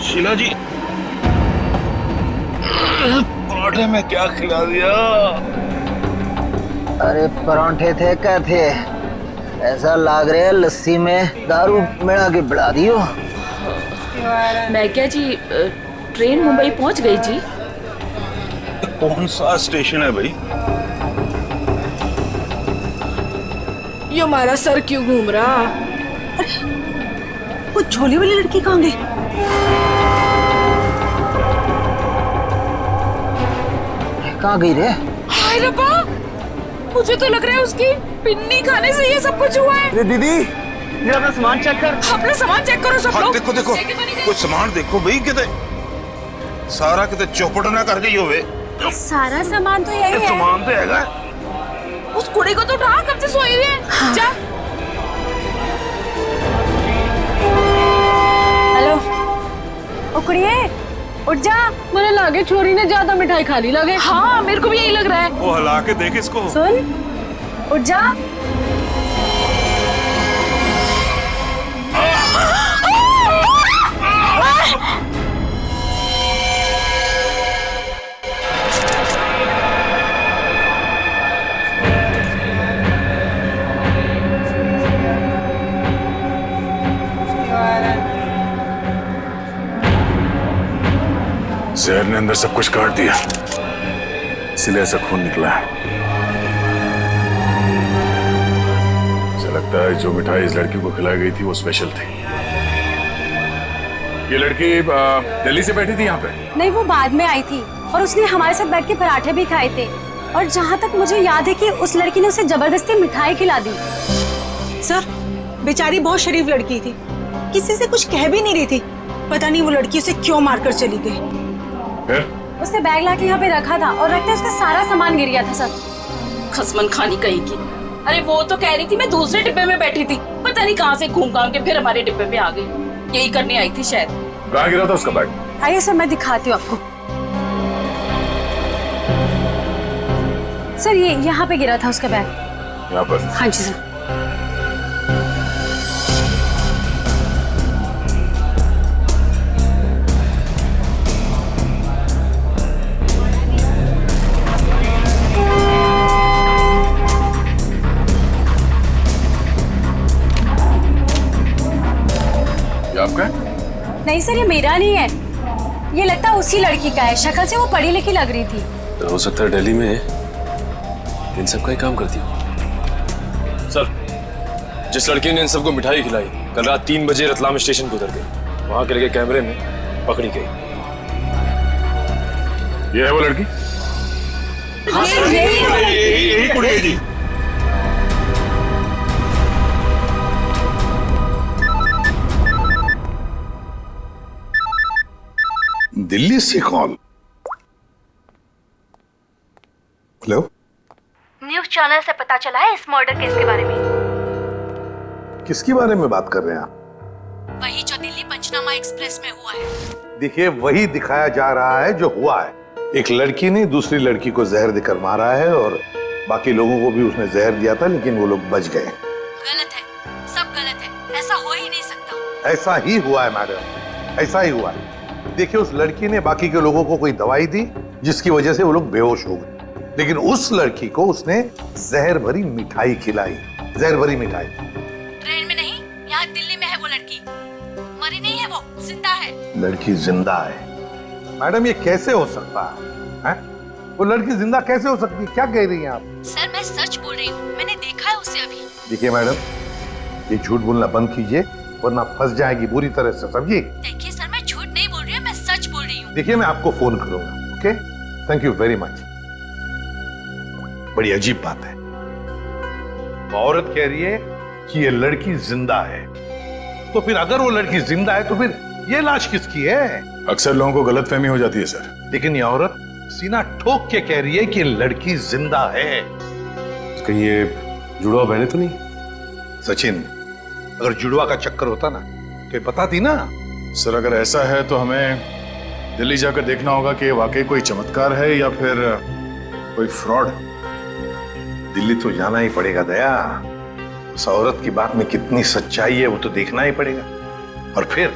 शीला जी, पराठे में क्या खिला दिया? अरे परांठे थे क्या थे, ऐसा लाग रहा है लस्सी में दारू मिला के बढ़ा दियो। मैं क्या जी, ट्रेन मुंबई पहुंच गई जी। कौन सा स्टेशन है भाई? ये हमारा सर क्यों घूम रहा? वो झोले वाली लड़की कहाँ गई? कहाँ गई रे? हाय रब्बा, मुझे तो लग रहा है उसकी पिन्नी खाने से ये सब कुछ हुआ है। दीदी जरा अपना सामान चेक कर। अपना सामान चेक करो सब लोग। देखो देखो कुछ सामान देखो भाई, कितने सारा कितने चौपट ना कर गई होवे। सारा सामान तो यही है। सामान तो हैगा। उस कुड़ी को तो उठा, कब से सोई हुई है। हाँ। जा। हेलो, ओ कुड़िए, उठ जा। मुझे लगे चोरी ने ज्यादा मिठाई खा ली लगे। हाँ मेरे को भी यही लग रहा है। वो हिला के देख इसको। सुन, उठ जा। जहर ने अंदर सब कुछ काट दिया, इसलिए ऐसा खून निकला है। मुझे लगता है जो मिठाई इस लड़की को खिलाई गई थी वो स्पेशल थी। ये लड़की दिल्ली से बैठी थी यहाँ पे? नहीं, वो बाद में आई थी और उसने हमारे साथ बैठ के पराठे भी खाए थे। और जहाँ तक मुझे याद है कि उस लड़की ने उसे जबरदस्ती मिठाई खिला दी। सर, बेचारी बहुत शरीफ लड़की थी, किसी से कुछ कह भी नहीं रही थी। पता नहीं वो लड़की उसे क्यों मारकर चली गई। फिर? उसने बैग लाके यहाँ पे रखा था और रखते उसका सारा सामान गिर गया था सर। खसमन खानी कहीं की। अरे वो तो कह रही थी मैं दूसरे डिब्बे में बैठी थी, पता नहीं कहाँ से घूम घाम के फिर हमारे डिब्बे पे आ गई। यही करने आई थी शायद। कहाँ गिरा था उसका बैग? आइए सर, मैं दिखाती हूँ आपको। सर, ये यहाँ पे गिरा था उसका बैग। यहाँ पर? हाँ जी सर। आपका? नहीं सर, ये मेरा नहीं है, ये लगता है उसी लड़की का है। शक्ल से वो पढ़ी लिखी लग रही थी। तो हो सकता है दिल्ली में इन सब का ही काम करती हो। सर, जिस लड़की ने इन सबको मिठाई खिलाई कल रात 3 बजे रतलाम स्टेशन पे उतर गई, वहां के लगे कैमरे में पकड़ी गई। ये है वो लड़की? यही कुड़ी है जी। दिल्ली से कॉल। हेलो, न्यूज चैनल से पता चला है इस मर्डर केस के बारे में। किसके बारे में बात कर रहे हैं आप? वही जो दिल्ली पंचनामा एक्सप्रेस में हुआ है। देखिए, वही दिखाया जा रहा है जो हुआ है। एक लड़की ने दूसरी लड़की को जहर देकर मारा है और बाकी लोगों को भी उसने जहर दिया था, लेकिन वो लोग बच गए। गलत है, सब गलत है, ऐसा हो ही नहीं सकता। ऐसा ही हुआ है मैडम, ऐसा ही हुआ है। देखिए, उस लड़की ने बाकी के लोगों को कोई दवाई दी जिसकी वजह से वो लोग बेहोश हो गए, लेकिन उस लड़की को उसने जहर भरी मिठाई खिलाई। जहर भरी मिठाई। ट्रेन में नहीं, यहाँ दिल्ली में है वो लड़की। मरी नहीं है, वो जिंदा है। लड़की जिंदा है? मैडम, ये कैसे हो सकता है? वो लड़की जिंदा कैसे हो सकती है? क्या कह रही हैं आप? सर, मैं सच बोल रही हूँ, मैंने देखा है उसे अभी। देखिए मैडम, ये झूठ बोलना बंद कीजिए वरना फंस जाएगी बुरी तरह से, समझिए? देखिए सर, मैं झूठ नहीं बोल रही हूँ, मैं सच बोल रही हूँ। देखिए, मैं आपको फोन करूंगा। Okay, thank you very much. बड़ी अजीब बात है, औरत कह रही है कि ये लड़की जिंदा है, तो फिर अगर वो लड़की जिंदा है तो फिर ये लाश किसकी है? अक्सर लोगों को गलतफहमी हो जाती है सर। लेकिन ये औरत सीना ठोक के कह रही है कि लड़की जिंदा है। कहीं ये जुड़वा बहने तो नहीं? सचिन, अगर जुड़वा का चक्कर होता ना तो बताती ना। सर, अगर ऐसा है तो हमें दिल्ली जाकर देखना होगा कि वाकई कोई चमत्कार है या फिर कोई फ्रॉड। दिल्ली तो जाना ही पड़ेगा दया। उस औरत की बात में कितनी सच्चाई है वो तो देखना ही पड़ेगा। और फिर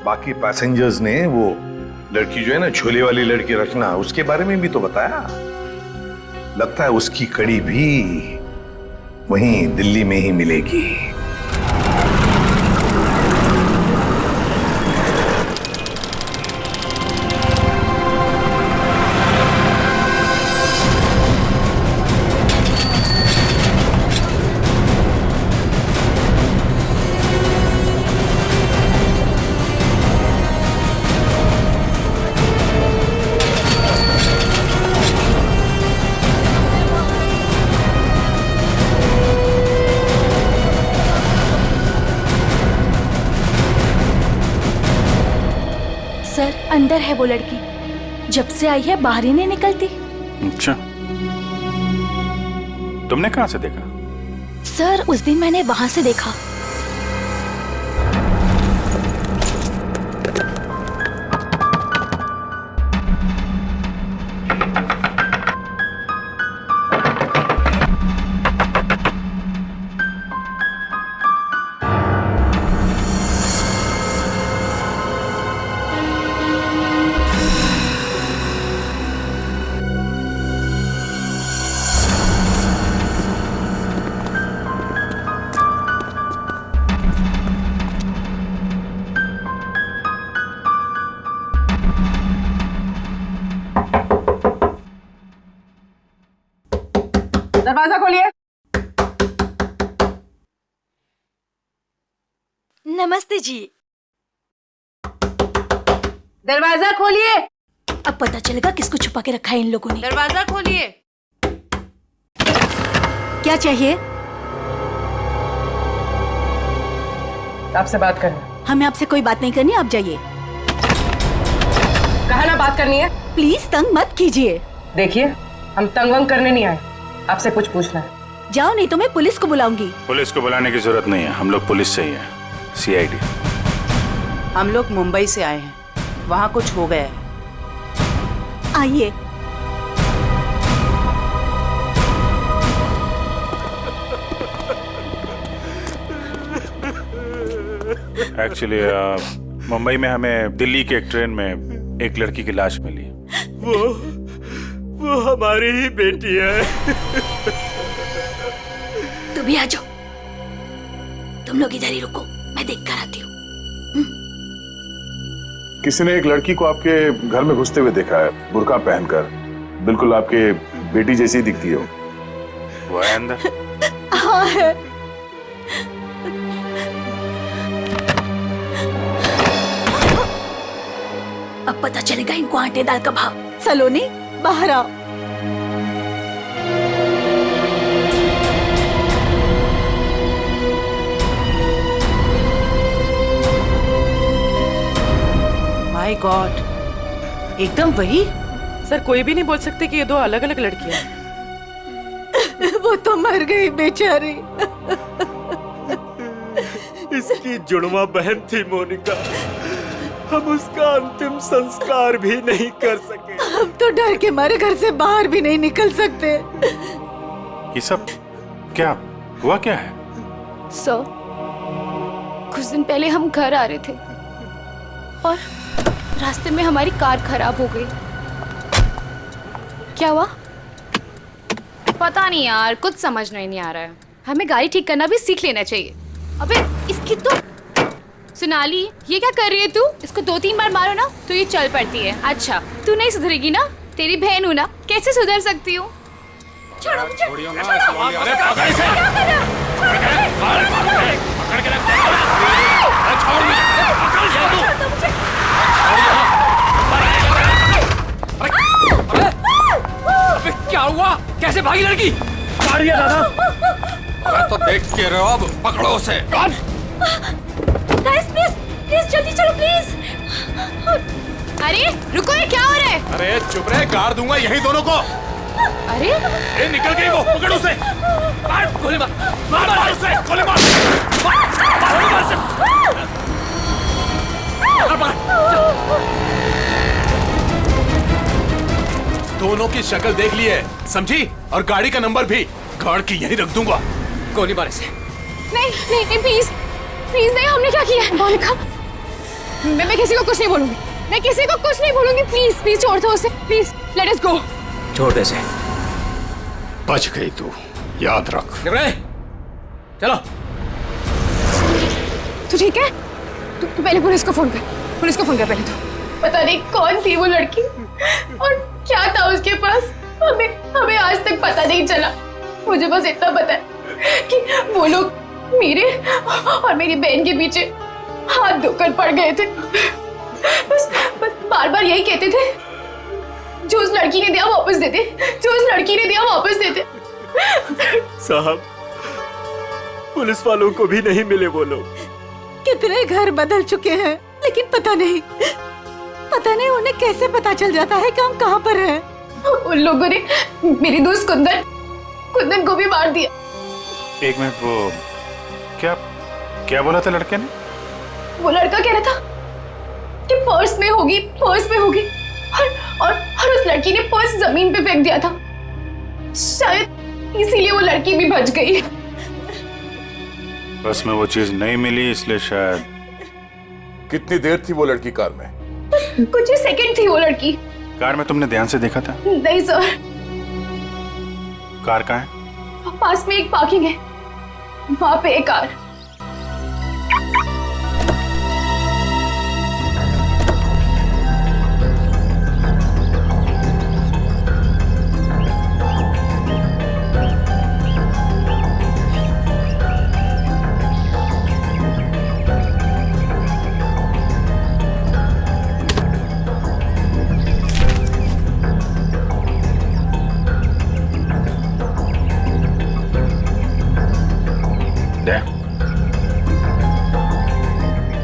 बाकी पैसेंजर्स ने वो लड़की जो है ना, झोले वाली लड़की रचना, उसके बारे में भी तो बताया। लगता है उसकी कड़ी भी वहीं दिल्ली में ही मिलेगी। अंदर है वो लड़की, जब से आई है बाहर ही नहीं निकलती। अच्छा, तुमने कहां से देखा? सर उस दिन मैंने वहां से देखा। दरवाजा खोलिए। नमस्ते जी। दरवाजा खोलिए। अब पता चलेगा किसको छुपा के रखा है इन लोगों ने। दरवाजा खोलिए। क्या चाहिए? आपसे बात करना। हमें आपसे कोई बात नहीं करनी, आप जाइए। कहा ना बात करनी है। प्लीज तंग मत कीजिए। देखिए, हम तंग वंग करने नहीं आए, आपसे कुछ पूछना है। जाओ, नहीं तो मैं पुलिस को बुलाऊंगी। पुलिस को बुलाने की जरूरत नहीं है, हम लोग पुलिस से ही हैं, CID। हम लोग मुंबई से आए हैं, वहाँ कुछ हो गया है। आइए। एक्चुअली मुंबई में हमें दिल्ली के एक ट्रेन में एक लड़की की लाश मिली। वो हमारी ही बेटी है। तुम भी आ जाओ, तुम लोग इधर ही रुको, मैं देख कर आती हूँ। किसी ने एक लड़की को आपके घर में घुसते हुए देखा है, बुर्का पहनकर, बिल्कुल आपके बेटी जैसी दिखती हो। वो है अंदर? हाँ है। अब पता चलेगा इनको आटे दाल का भाव। सलोनी, बाहर आओ। माय गॉड, एकदम वही। सर कोई भी नहीं बोल सकते कि ये दो अलग अलग लड़कियां हैं। वो तो मर गई बेचारी। इसकी जुड़वा बहन थी मोनिका, हम उसका अंतिम संस्कार भी नहीं कर सके। हम तो डर के मारे घर से बाहर भी नहीं निकल सकते। ये सब क्या हुआ, क्या है? सर, कुछ दिन पहले हम घर आ रहे थे और रास्ते में हमारी कार खराब हो गई। क्या हुआ? पता नहीं यार, कुछ समझ नहीं आ रहा है। हमें गाड़ी ठीक करना भी सीख लेना चाहिए। अबे इसकी तो सोनाली, ये क्या कर रही है तू? इसको 2-3 बार मारो ना तो ये चल पड़ती है। अच्छा, तू नहीं सुधरेगी ना? तेरी बहन हूँ ना, कैसे सुधर सकती हूँ? छोड़ो मुझे। छोड़ियो ना, अरे पकड़ इसे। पकड़ के रख। छोड़ मुझे। पकड़ जा तू। अबे क्या हुआ? कैसे भागी लड़की? मारिए दादा। अरे तो देख के रहो, अब पकड़ो उसे। गाइस प्लीज, प्लीज जल्दी चलो प्लीज। अरे रुको, ये क्या हो रहा है? अरे चुप रहे, गाड़ दूंगा यही दोनों को। अरे ए, निकल गई वो, पकड़ उसे। मार, गोली मार, मार उसे, गोली मार। गोली मार उसे। दोनों की शक्ल देख ली है, समझी? और गाड़ी का नंबर भी गाड़ के यही रख दूंगा। गोली मार इसे। नहीं नहीं नहीं, प्लीज प्लीज नहीं, हमने क्या किया है? मोनिका, मैं किसी को कुछ नहीं बोलूंगी, मैं किसी को कुछ नहीं बोलूंगी। प्लीज प्लीज छोड़ दो उसे, प्लीज लेट अस गो। छोड़ दे इसे। बच गई तू, याद रख। चलो। तू ठीक है? तू पहले पुलिस को फोन कर, पुलिस को फोन कर पहले। तो पता नहीं कौन थी वो लड़की और क्या था उसके पास, हमें आज तक पता नहीं चला। मुझे बस इतना पता है कि वो लोग मेरे और मेरी बहन के पीछे हाथ धोकर पड़ गए थे। बस बार बार यही कहते थे, जो उस लड़की ने दिया वापस दे दे, जो उस लड़की ने दिया वापस दे दे। साहब, पुलिस वालों को भी नहीं मिले वो लोग। कितने घर बदल चुके हैं, लेकिन पता पता नहीं उन्हें कैसे पता चल जाता है कि हम कहाँ पर हैं। उन लोगों ने मेरी दोस्त कुंदन को भी मार दिया। एक मिनट, वो क्या क्या बोला था लड़के ने? वो लड़का कह रहा था कि पर्स में होगी और उस लड़की ने पर्स जमीन पे फेंक दिया था। शायद इसीलिए वो लड़की भी बच गई। बस में वो चीज नहीं मिली इसलिए शायद। कितनी देर थी वो लड़की कार में? कुछ ही सेकंड थी वो लड़की। कार में तुमने ध्यान से देखा था? नहीं सर। कार कहाँ है? पास में एक पार्किंग है, वहां पे एक कार।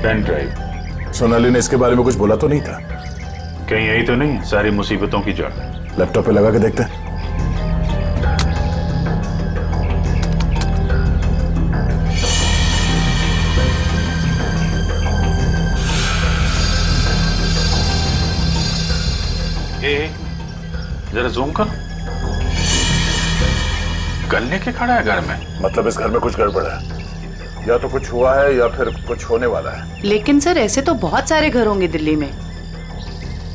Pen drive. सोनाली ने इसके बारे में कुछ बोला तो नहीं था? कहीं यही तो नहीं सारी मुसीबतों की जड़? लैपटॉप पे लगा के देखते हैं। जरा जूम कर। गन लेके खड़ा है घर में? मतलब इस घर में कुछ गड़बड़ है, या तो कुछ हुआ है या फिर कुछ होने वाला है। लेकिन सर ऐसे तो बहुत सारे घर होंगे दिल्ली में।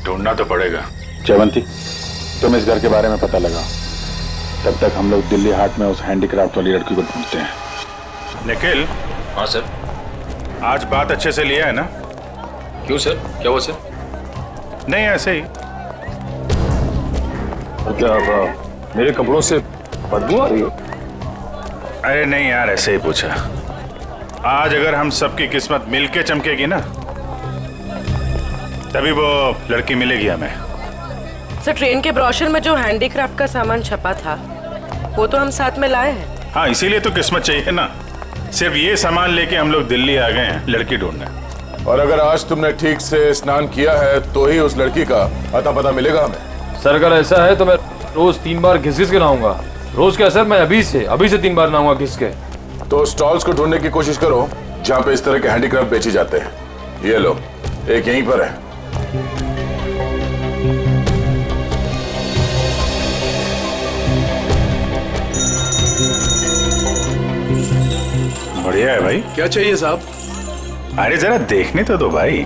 ढूंढना तो पड़ेगा। जयवंती, तुम इस घर के बारे में पता लगाओ, तब तक हम लोग दिल्ली हाट में उस हैंडीक्राफ्ट वाली लड़की को ढूंढते हैं। निखिल। हाँ सर। आज बात अच्छे से लिया है ना? क्यों सर, क्या हुआ सर? नहीं ऐसे ही। क्या मेरे कपड़ों से बदबू आ रही है? अरे नहीं यार, ऐसे ही पूछा। आज अगर हम सबकी किस्मत मिलके चमकेगी ना, तभी वो लड़की मिलेगी हमें। सर ट्रेन के ब्रोशर में जो हैंडीक्राफ्ट का सामान छपा था वो तो हम साथ में लाए हैं। हाँ, इसीलिए तो किस्मत चाहिए ना। सिर्फ ये सामान लेके हम लोग दिल्ली आ गए हैं लड़की ढूंढने। और अगर आज तुमने ठीक से स्नान किया है तो ही उस लड़की का अता पता मिलेगा हमें। सर अगर ऐसा है तो मैं रोज 3 बार घिस के नहाऊंगा। रोज क्या सर, मैं अभी से 3 बार नहाऊंगा घिस के। तो स्टॉल्स को ढूंढने की कोशिश करो जहाँ पे इस तरह के हैंडीक्राफ्ट बेचे जाते हैं। ये लो, एक यहीं पर है। बढ़िया है भाई। क्या चाहिए साहब? अरे जरा देखने तो दो भाई,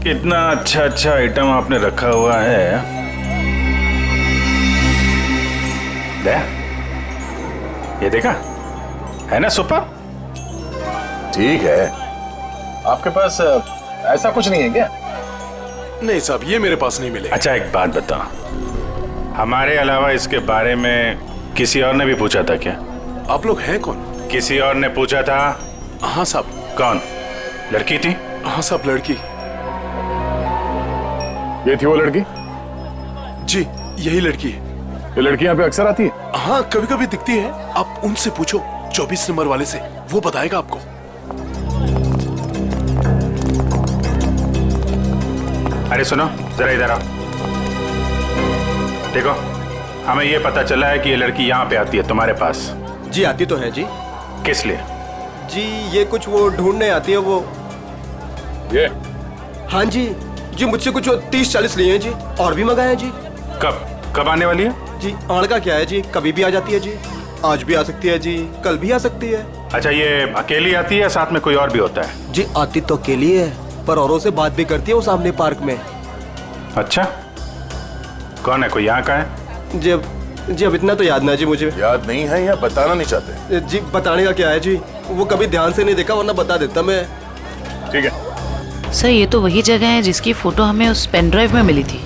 कितना अच्छा अच्छा आइटम आपने रखा हुआ है। दे, ये देखा है ना सुपर? ठीक है। आपके पास ऐसा कुछ नहीं है क्या? नहीं साहब, ये मेरे पास नहीं मिले। अच्छा एक बात बता, हमारे अलावा इसके बारे में किसी और ने भी पूछा था क्या? आप लोग हैं कौन? किसी और ने पूछा था? हाँ साहब। कौन? लड़की थी? हाँ साहब, लड़की। ये थी वो लड़की? जी यही लड़की है। ये लड़की यहाँ पे अक्सर आती है? हाँ कभी कभी दिखती है। आप उनसे पूछो 24 नंबर वाले से, वो बताएगा आपको। अरे सुनो जरा इधर आओ। देखो, हमें ये पता चला है कि ये लड़की यहाँ पे आती है तुम्हारे पास। जी आती तो है जी। किस लिए? जी ये कुछ वो ढूंढने आती है वो। ये? हाँ जी जी, मुझसे कुछ 30-40 लिए हैं जी, और भी मंगाए हैं जी। कब आने वाली है? जी आड़ का क्या है जी, कभी भी आ जाती है जी। आज भी आ सकती है जी, कल भी आ सकती है। अच्छा, ये अकेली आती है, साथ में कोई और भी होता है? जी आती तो अकेली है, पर औरों से बात भी करती है वो सामने पार्क में। अच्छा, कौन है? कोई यहाँ का है? जी अब इतना तो याद ना जी मुझे। याद नहीं है या बताना नहीं चाहते? जी बताने का क्या है जी, वो कभी ध्यान से नहीं देखा, वरना बता देता मैं। ठीक है सर, ये तो वही जगह है जिसकी फोटो हमें उस पेन ड्राइव में मिली थी।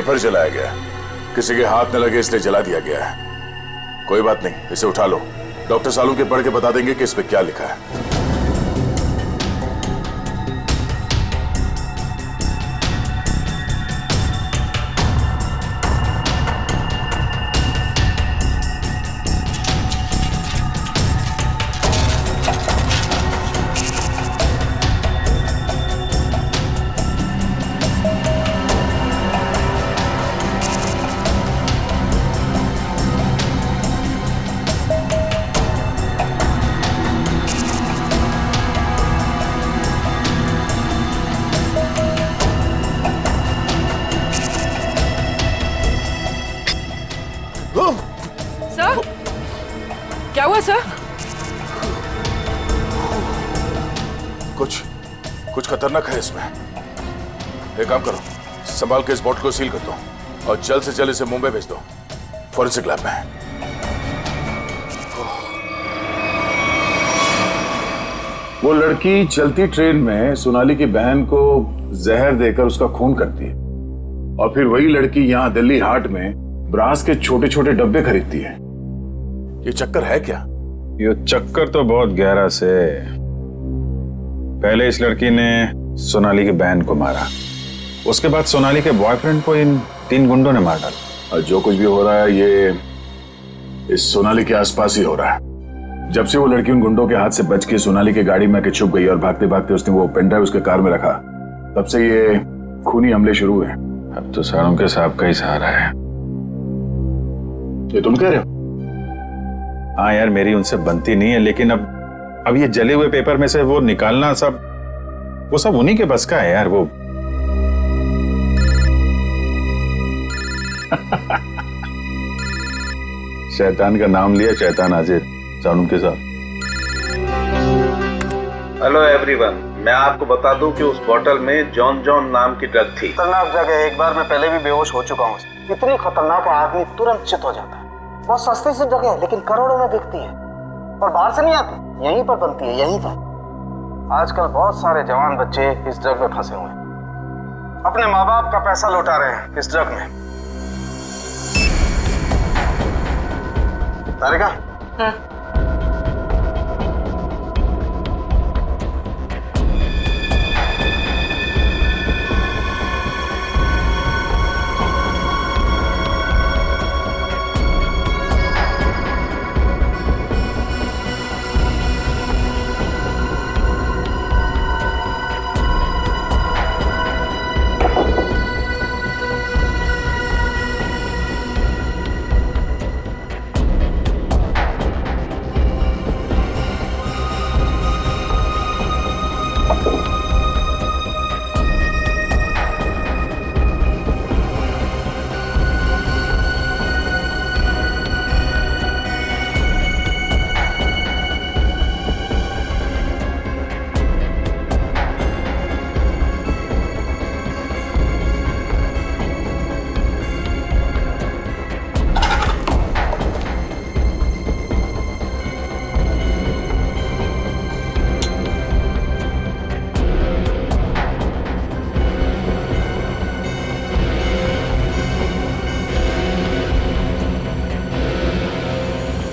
पेपर जलाया गया, किसी के हाथ न लगे इसलिए जला दिया गया है। कोई बात नहीं, इसे उठा लो, डॉक्टर सालुंके पढ़ के बता देंगे कि इस पे क्या लिखा है। सर, क्या हुआ सर? कुछ खतरनाक है इसमें। एक काम करो, संभाल के इस बॉटल को सील कर दो और जल्द से जल्द इसे मुंबई भेज दो, फॉरेंसिक लैब में। वो लड़की चलती ट्रेन में सोनाली की बहन को जहर देकर उसका खून करती है और फिर वही लड़की यहाँ दिल्ली हाट में ब्रास के छोटे छोटे डब्बे खरीदती है। ये चक्कर है क्या? ये चक्कर तो बहुत गहरा से। पहले इस लड़की ने सोनाली की बहन को मारा, उसके बाद सोनाली के बॉयफ्रेंड को इन 3 गुंडों ने मार डाला। और जो कुछ भी हो रहा है ये इस सोनाली के आसपास ही हो रहा है। जब से वो लड़की उन गुंडों के हाथ से बच के सोनाली की गाड़ी में आके छुप गई और भागते भागते उसने वो पेन ड्राइव उसके कार में रखा, तब से ये खूनी हमले शुरू हुए। अब तो सालुंके साहब का ही सहारा है। ये तुम कह रहे हो? हाँ यार, मेरी उनसे बनती नहीं है, लेकिन अब ये जले हुए पेपर में से वो निकालना वो सब उन्हीं के बस का है यार। वो शैतान का नाम लिया, शैतान हाजिर। सालुंके साहब। हेलो एवरीवन, मैं आपको बता दूं कि उस बोतल में जॉन जॉन नाम की ड्रग थी। खतरनाक जगह है, एक बार मैं पहले भी बेहोश हो चुका हूँ। इतनी खतरनाक है, आदमी तुरंत चित हो जाता है। बहुत सस्ती सी जगह है लेकिन करोड़ों में बिकती है और बाहर से नहीं आती, यहीं पर बनती है, यहीं पर। आजकल बहुत सारे जवान बच्चे इस ड्रग में फंसे हुए हैं, अपने माँ बाप का पैसा लौटा रहे हैं इस ड्रग में। तारिका,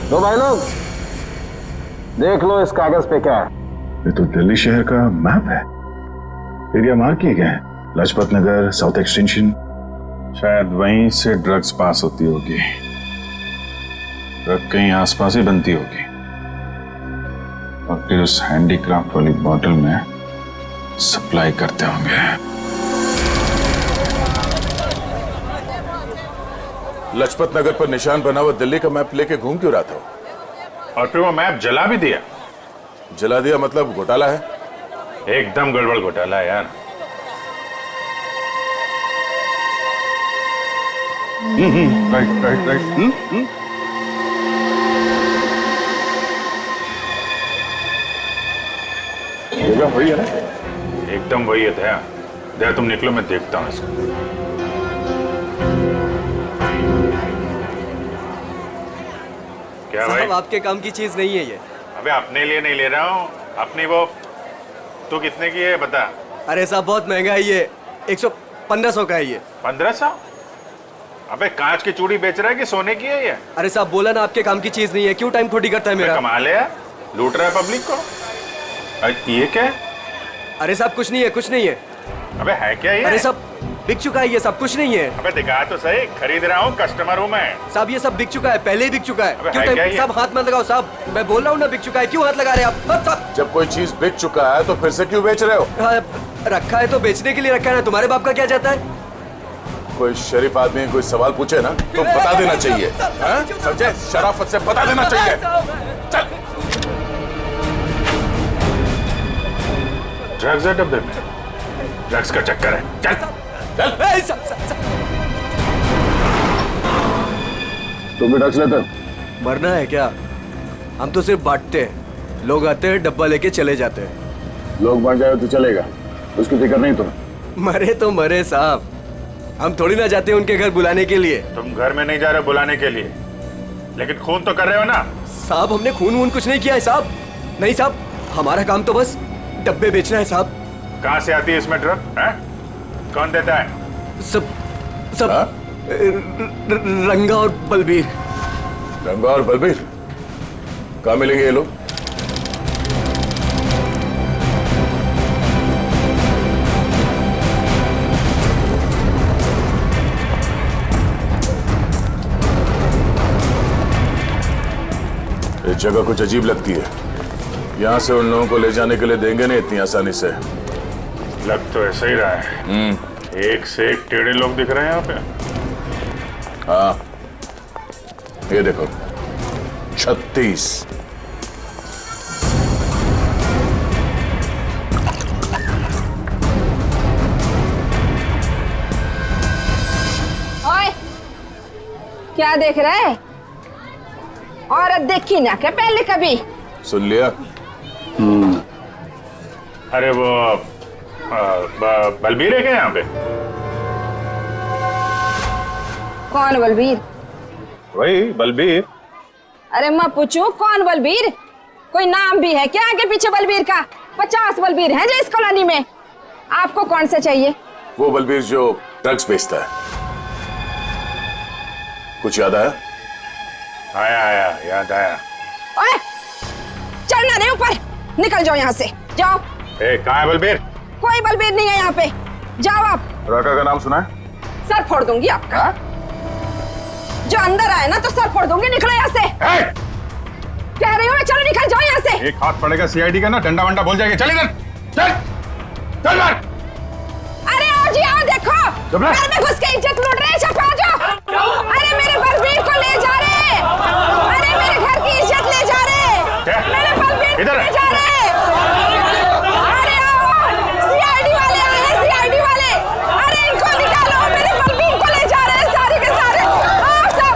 तो भाई लोग देख लो इस कागज पे क्या है। ये तो दिल्ली शहर का मैप है। एरिया मार्क किए गए हैं, लाजपत नगर, साउथ एक्सटेंशन। शायद वहीं से ड्रग्स पास होती होगी। ड्रग कहीं आसपास ही बनती होगी और फिर उस हैंडीक्राफ्ट वाली बोतल में सप्लाई करते होंगे। लाजपत नगर पर निशान बना हुआ दिल्ली का मैप लेके घूम क्यों रहा था? और फिर वो मैप जला भी दिया। जला दिया मतलब घोटाला है? एकदम गड़बड़ घोटाला है यार। Right right right. जगह वही है ना? एकदम वही है। दया तुम निकलो, मैं देखता हूँ इसको। क्या भाई? आपके काम की चीज नहीं है ये। अबे अपने लिए नहीं ले रहा हूँ, अपनी वो। तू कितने की है बता? अरे साहब बहुत महंगा है ये, 100-1500 का है ये। 1500? अबे कांच की चूड़ी बेच रहा है कि सोने की है ये? अरे साहब बोला ना आपके काम की चीज नहीं है, क्यों टाइम खोटी करता है मेरा? कमाल है यार, लूट रहा है पब्लिक को। ये क्या है? अरे साहब कुछ नहीं है, कुछ नहीं है। अबे है क्या ये? अरे साहब बिक चुका है ये सब, कुछ नहीं है। अबे दिखा तो सही, खरीद रहा हूँ, कस्टमर हूँ मैं। साहब ये सब बिक चुका है, पहले ही बिक चुका है। अबे क्यों है क्या ये? साहब हाथ मत लगाओ साहब, मैं बोल रहा हूँ ना बिक चुका है, क्यों हाथ लगा रहे हैं आप? जब कोई चीज बिक चुका है तो फिर से क्यों बेच रहे हो? रखा है तो बेचने के लिए रखा है ना, तुम्हारे बाप का क्या जाता है? कोई शरीफ आदमी कोई सवाल पूछे ना तो बता देना चाहिए, समझे? शराफत से बता देना चाहिए। चल। ड्रग्स है डब्बे में, ड्रग्स का चक्कर है। चल चल। तुम भी ड्रग्स लेते? मरना है क्या? हम तो सिर्फ बांटते हैं, लोग आते हैं डब्बा लेके चले जाते हैं। लोग बांट जाए तो चलेगा, उसकी फिक्र नहीं तुम्हें? मरे तो मरे साहब, हम थोड़ी ना जाते हैं उनके घर बुलाने के लिए। तुम घर में नहीं जा रहे बुलाने के लिए, लेकिन खून तो कर रहे हो ना? साहब हमने खून वून कुछ नहीं किया है साहब। नहीं साहब, हमारा काम तो बस डब्बे बेचना है साहब। कहाँ से आती है इसमें ड्रग? कौन देता है? सब रंगा और बलबीर। रंगा और बलबीर कहाँ मिलेंगे ये लोग? ये जगह कुछ अजीब लगती है, यहाँ से उन लोगों को ले जाने के लिए देंगे नहीं इतनी आसानी से। लग तो ऐसा ही रहा है, एक से एक टेढ़े लोग दिख रहे हैं यहाँ पे। हाँ ये देखो 36। ओए, क्या देख रहा है? औरत देखी ना क्या पहले कभी? सुन लिया? अरे वो बलबीर है क्या यहाँ पे? कौन बलबीर? वही बलबीर। अरे मैं पूछूं कौन बलबीर? कोई नाम भी है क्या आगे पीछे बलबीर का? 50 बलबीर हैं जो इस कॉलोनी में। आपको कौन से चाहिए? वो बलबीर जो ड्रग्स बेचता है। कुछ याद आया? आया याद आया। ओए, चढ़ना नहीं ऊपर, निकल जाओ यहाँ से, जाओ। कहाँ है बलबीर? कोई बलबीर नहीं है यहाँ पे, जाओ आप। राका का नाम सुना है? सर फोड़ दूंगी आपका। जो अंदर आए ना तो सर फोड़ दूंगी, निकलो यहाँ से। कह रही हूँ ना, चलो निकल जाओ यहाँ से। एक हाथ पड़ेगा सीआईडी का ना, डंडा वंडा बोल जाएगा। चल इधर, चल चल। अरे आओ जी आओ, देखो घर में घुस के इज्जत लूट रहे हैं, सब आ जाओ। अरे मेरे बलबीर को ले जा रहे हैं, अरे मेरे घर की इज्जत ले जा रहे हैं, मेरे बलबीर को ले जा रहे हैं। अरे आओ, सीआईडी वाले आए हैं, सीआईडी वाले। अरे इनको निकालो, मेरे बलबीर को ले जा रहे हैं सारे के सारे। आओ सब।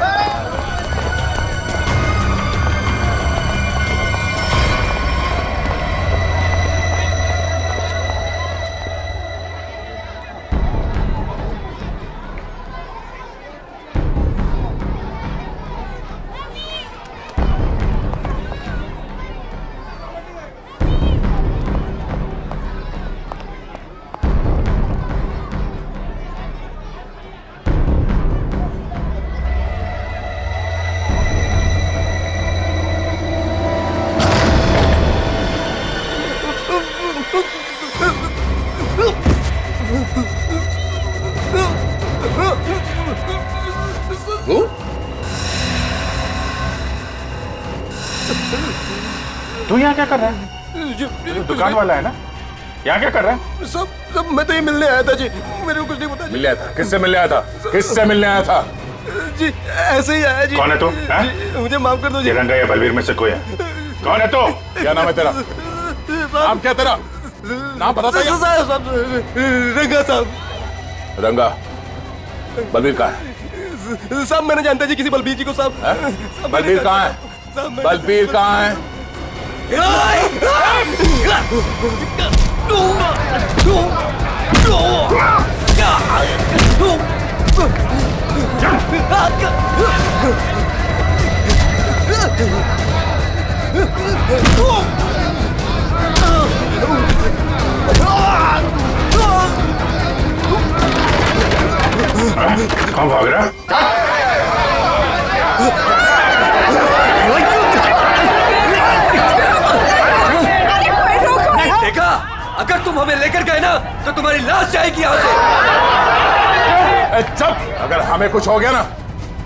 तू यहाँ क्या कर रहा है? दुकान वाला है ना, यहाँ क्या कर रहा है? सब मैं तो ये मिलने आया था जी, मेरे को कुछ नहीं पता। मिलने आया था? किससे मिलने आया था? किससे मिलने आया था? जी ऐसे ही आया जी। कौन है तू? मुझे माफ कर दो जी। रंगा या बलबीर में से कोई है? कौन है तू? क्या नाम है तेरा? नाम क्या तेरा? नाम बता दो। रंगा साहब। रंगा, बलबीर कहाँ है? साहब मैंने जानता जी किसी बलबीर जी को साहब। बलबीर कहाँ है? बलबीर कहाँ है? कौन भाग रहा? देखा, अगर तुम हमें लेकर गए ना तो तुम्हारी लाश जाएगी यहाँ से। चुप! अगर हमें कुछ हो गया ना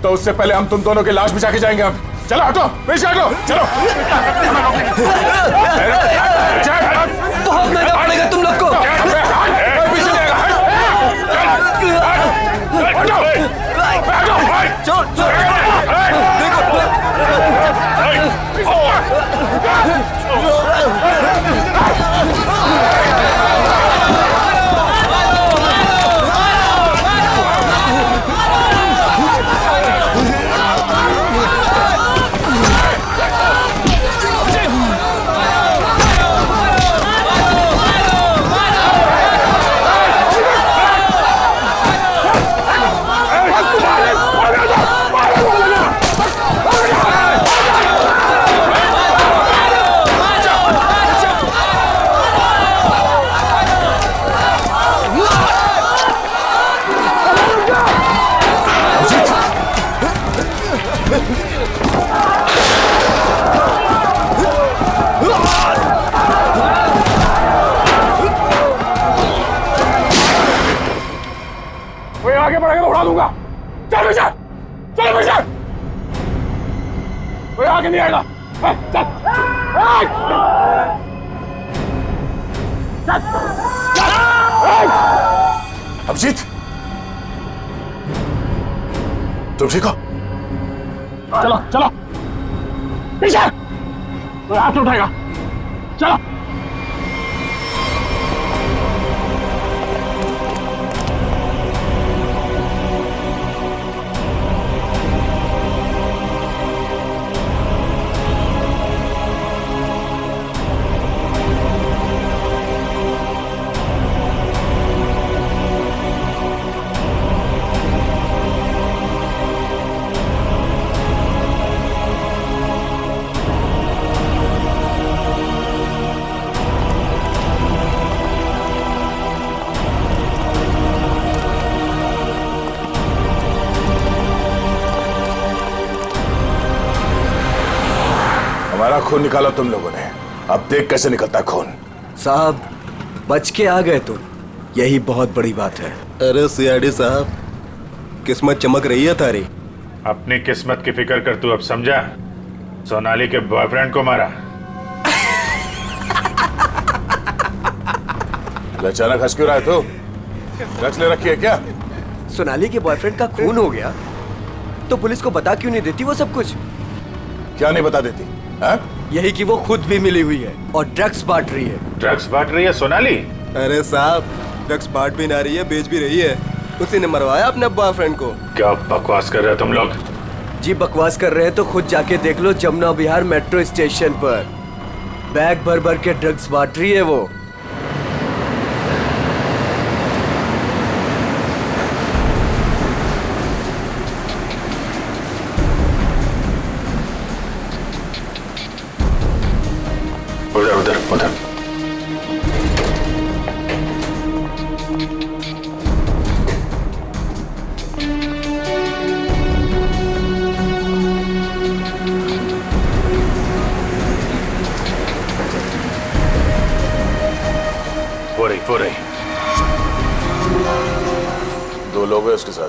तो उससे पहले हम तुम दोनों की लाश बिछा के जाएंगे। हम चलो, हटो, पीछे हटो, चलो। बहुत महंगा पड़ेगा तुम लोग को। पीछे जाएगा। आगे बढ़ेगा तो उड़ा दूंगा। चल पीछे, चल पीछे। कोई आगे नहीं आएगा। चल, अभिजीत, तुम ठीक हो? चलो चलो पीछे, कोई हाथ नहीं उठाएगा। चलो। हमारा खून निकाला तुम लोगों ने, अब देख कैसे निकलता है खून। साहब बच के आ गए तुम, यही बहुत बड़ी बात है। अरे सीआईडी साहब, किस्मत चमक रही है तारी। अपनी किस्मत की फिक्र कर तू अब समझा? सोनाली के बॉयफ्रेंड को मारा। अचानक हंस क्यों रहा है तू? ड्रग्स ले रखी है क्या? सोनाली के बॉयफ्रेंड का खून हो गया तो पुलिस को बता क्यों नहीं देती वो सब कुछ? क्या नहीं बता देती? यही कि वो खुद भी मिली हुई है और ड्रग्स बांट रही है। ड्रग्स बांट रही है सोनाली? अरे साहब, ड्रग्स बांट भी ना रही है, बेच भी रही है। उसी ने मरवाया अपने बॉयफ्रेंड को। क्या बकवास कर रहे हो तुम लोग? जी बकवास कर रहे हैं तो खुद जाके देख लो, जमुना विहार मेट्रो स्टेशन पर बैग भर भर के ड्रग्स बांट रही है वो। उधर उधर उधर। वो रही। 2 लोग हैं उसके साथ।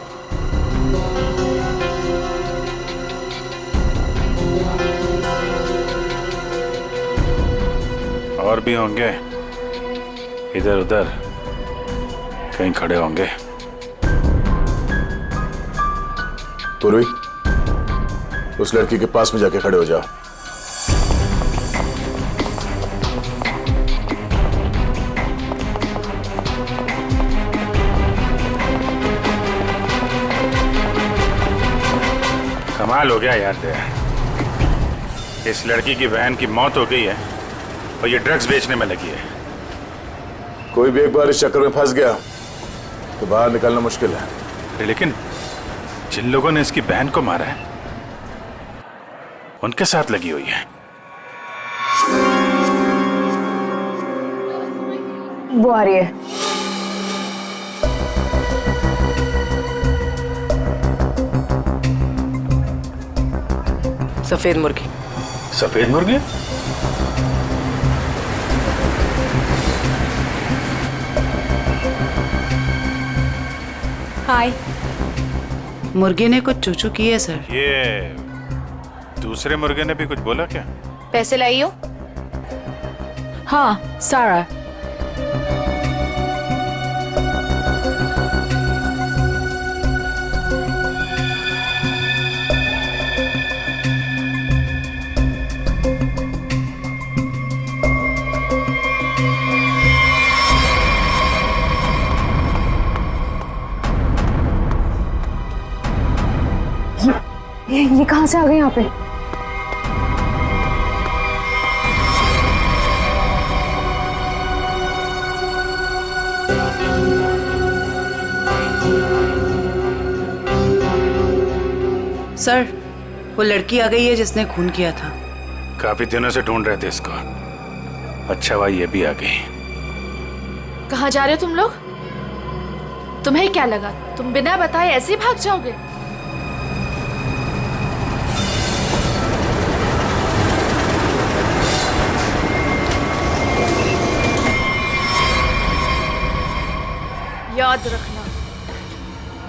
और भी होंगे, इधर उधर कहीं खड़े होंगे। पूर्वी, उस लड़की के पास में जाके खड़े हो जाओ। कमाल हो गया यार तेरा। इस लड़की की बहन की मौत हो गई है और ये ड्रग्स बेचने में लगी है। कोई भी एक बार इस चक्कर में फंस गया तो बाहर निकलना मुश्किल है। लेकिन जिन लोगों ने इसकी बहन को मारा है उनके साथ लगी हुई है। वो आ रही है। सफेद मुर्गी। सफेद मुर्गी? हाय। मुर्गे ने कुछ चूचू की है सर। ये दूसरे मुर्गे ने भी कुछ बोला क्या? पैसे लाई हो? हाँ, सारा। ये कहाँ से आ गए यहाँ पे? सर, वो लड़की आ गई है जिसने खून किया था। काफी दिनों से ढूंढ रहे थे इसको। अच्छा भाई, ये भी आ गई। कहाँ जा रहे हो तुम लोग? तुम्हें क्या लगा तुम बिना बताए ऐसे ही भाग जाओगे? याद रखना,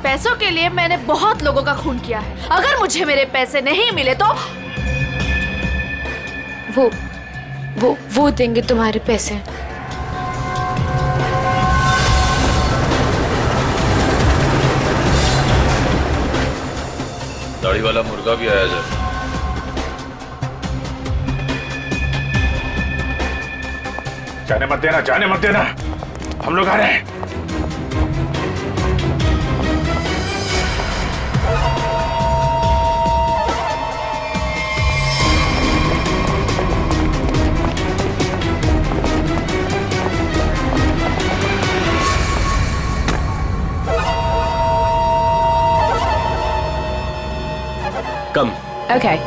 पैसों के लिए मैंने बहुत लोगों का खून किया है। अगर मुझे मेरे पैसे नहीं मिले तो वो देंगे तुम्हारे पैसे। दाढ़ी वाला मुर्गा भी आया जब। जाने मत देना, जाने मत देना, हम लोग आ रहे हैं। कम। Okay.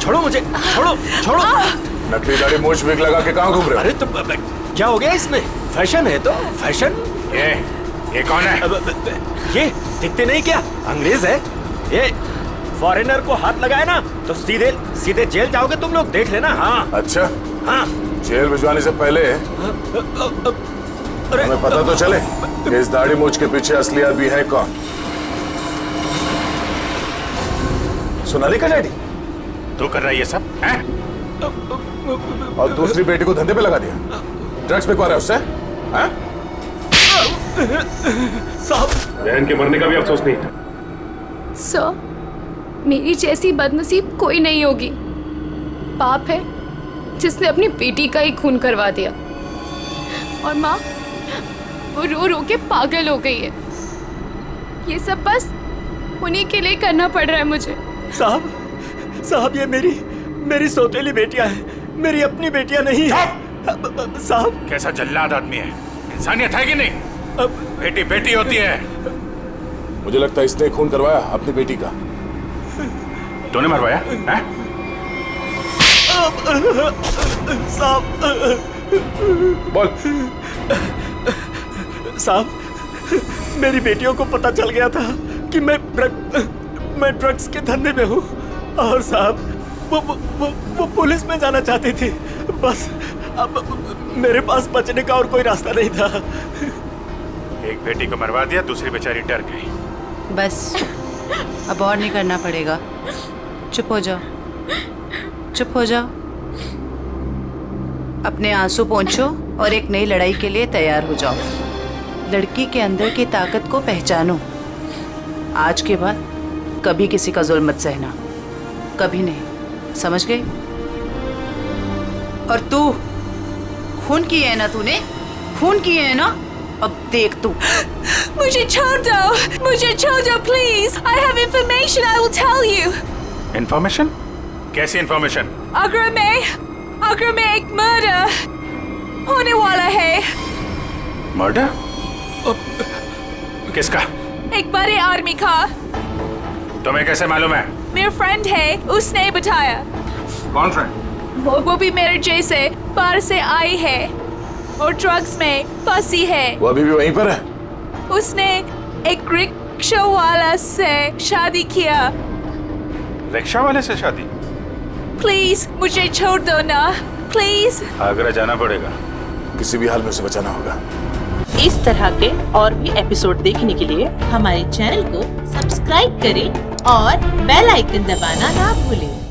छोड़ो मुझे, छोड़ो छोड़ो। नकली दाढ़ी मूछ विग लगा के कहाँ घूम रहे हो? अरे तो क्या हो गया इसमें? फैशन है तो फैशन। ये कौन है? ये दिखते नहीं क्या? अंग्रेज है ये। फॉरेनर को हाथ लगाए ना तो सीधे सीधे जेल जाओगे तुम लोग, देख लेना। हाँ अच्छा, हाँ। जेल भिजवाने से पहले हमें पता तो चले कि इस दाढ़ी मूछ के पीछे असली आदमी है कौन। सोनाली का डैडी तू कर रहा है ये सब है? और दूसरी बेटी को धंधे पे लगा दिया, ड्रग्स बिकवा रहा है उससे। साहब, बहन के मरने का भी अफसोस नहीं था। सर, मेरी जैसी बदनसीब कोई नहीं होगी। पाप है जिसने अपनी बेटी का ही खून करवा दिया, और माँ वो रो रो के पागल हो गई है। ये सब बस उन्हीं के लिए करना पड़ रहा है मुझे। साहब ये मेरी सौतेली बेटियां हैं, मेरी अपनी बेटियां नहीं है। साहब कैसा जल्लाद आदमी है, इंसानियत है कि नहीं? बेटी बेटी होती है। मुझे लगता है इसने खून करवाया अपनी बेटी का। तूने मरवाया है? साहब बोल। साहब, मेरी बेटियों को पता चल गया था कि मैं ड्रग्स के धंधे में हूँ, और साहब वो पुलिस में जाना चाहती थी। बस अब मेरे पास बचने का और कोई रास्ता नहीं था। एक बेटी को मरवा दिया, दूसरी बेचारी डर गई। बस अब और नहीं करना पड़ेगा। चुप हो जाओ, चुप हो जाओ। अपने आंसू पोंछो और एक नई लड़ाई के लिए तैयार हो जाओ। लड़की के अंदर की ताकत को पहचानो। आज के बाद कभी किसी का जुल्म मत सहना, कभी नहीं, समझ गई? और तू खून की है ना, तूने खून की है ना, अब देख तू। मुझे छोड़ दो, मुझे छोड़ दो please. I have information, I will tell you. Information? कैसी इंफॉर्मेशन? आगरा में एक मर्डर होने वाला है। मर्डर? किसका? एक बड़े आदमी का। तुम्हें कैसे मालूम है? मेरा फ्रेंड है, उसने बताया। कौन फ्रेंड? वो भी मेरे जैसे बाहर से आई है और ड्रग्स में फंसी है। वो अभी भी वहीं पर है? उसने एक रिक्शा वाला से शादी किया। रिक्शा वाले से शादी? प्लीज मुझे छोड़ दो ना, प्लीज। आगरा जाना पड़ेगा, किसी भी हाल में उसे बचाना होगा। इस तरह के और भी एपिसोड देखने के लिए हमारे चैनल को सब्सक्राइब करें और बेल आइकन दबाना ना भूलें।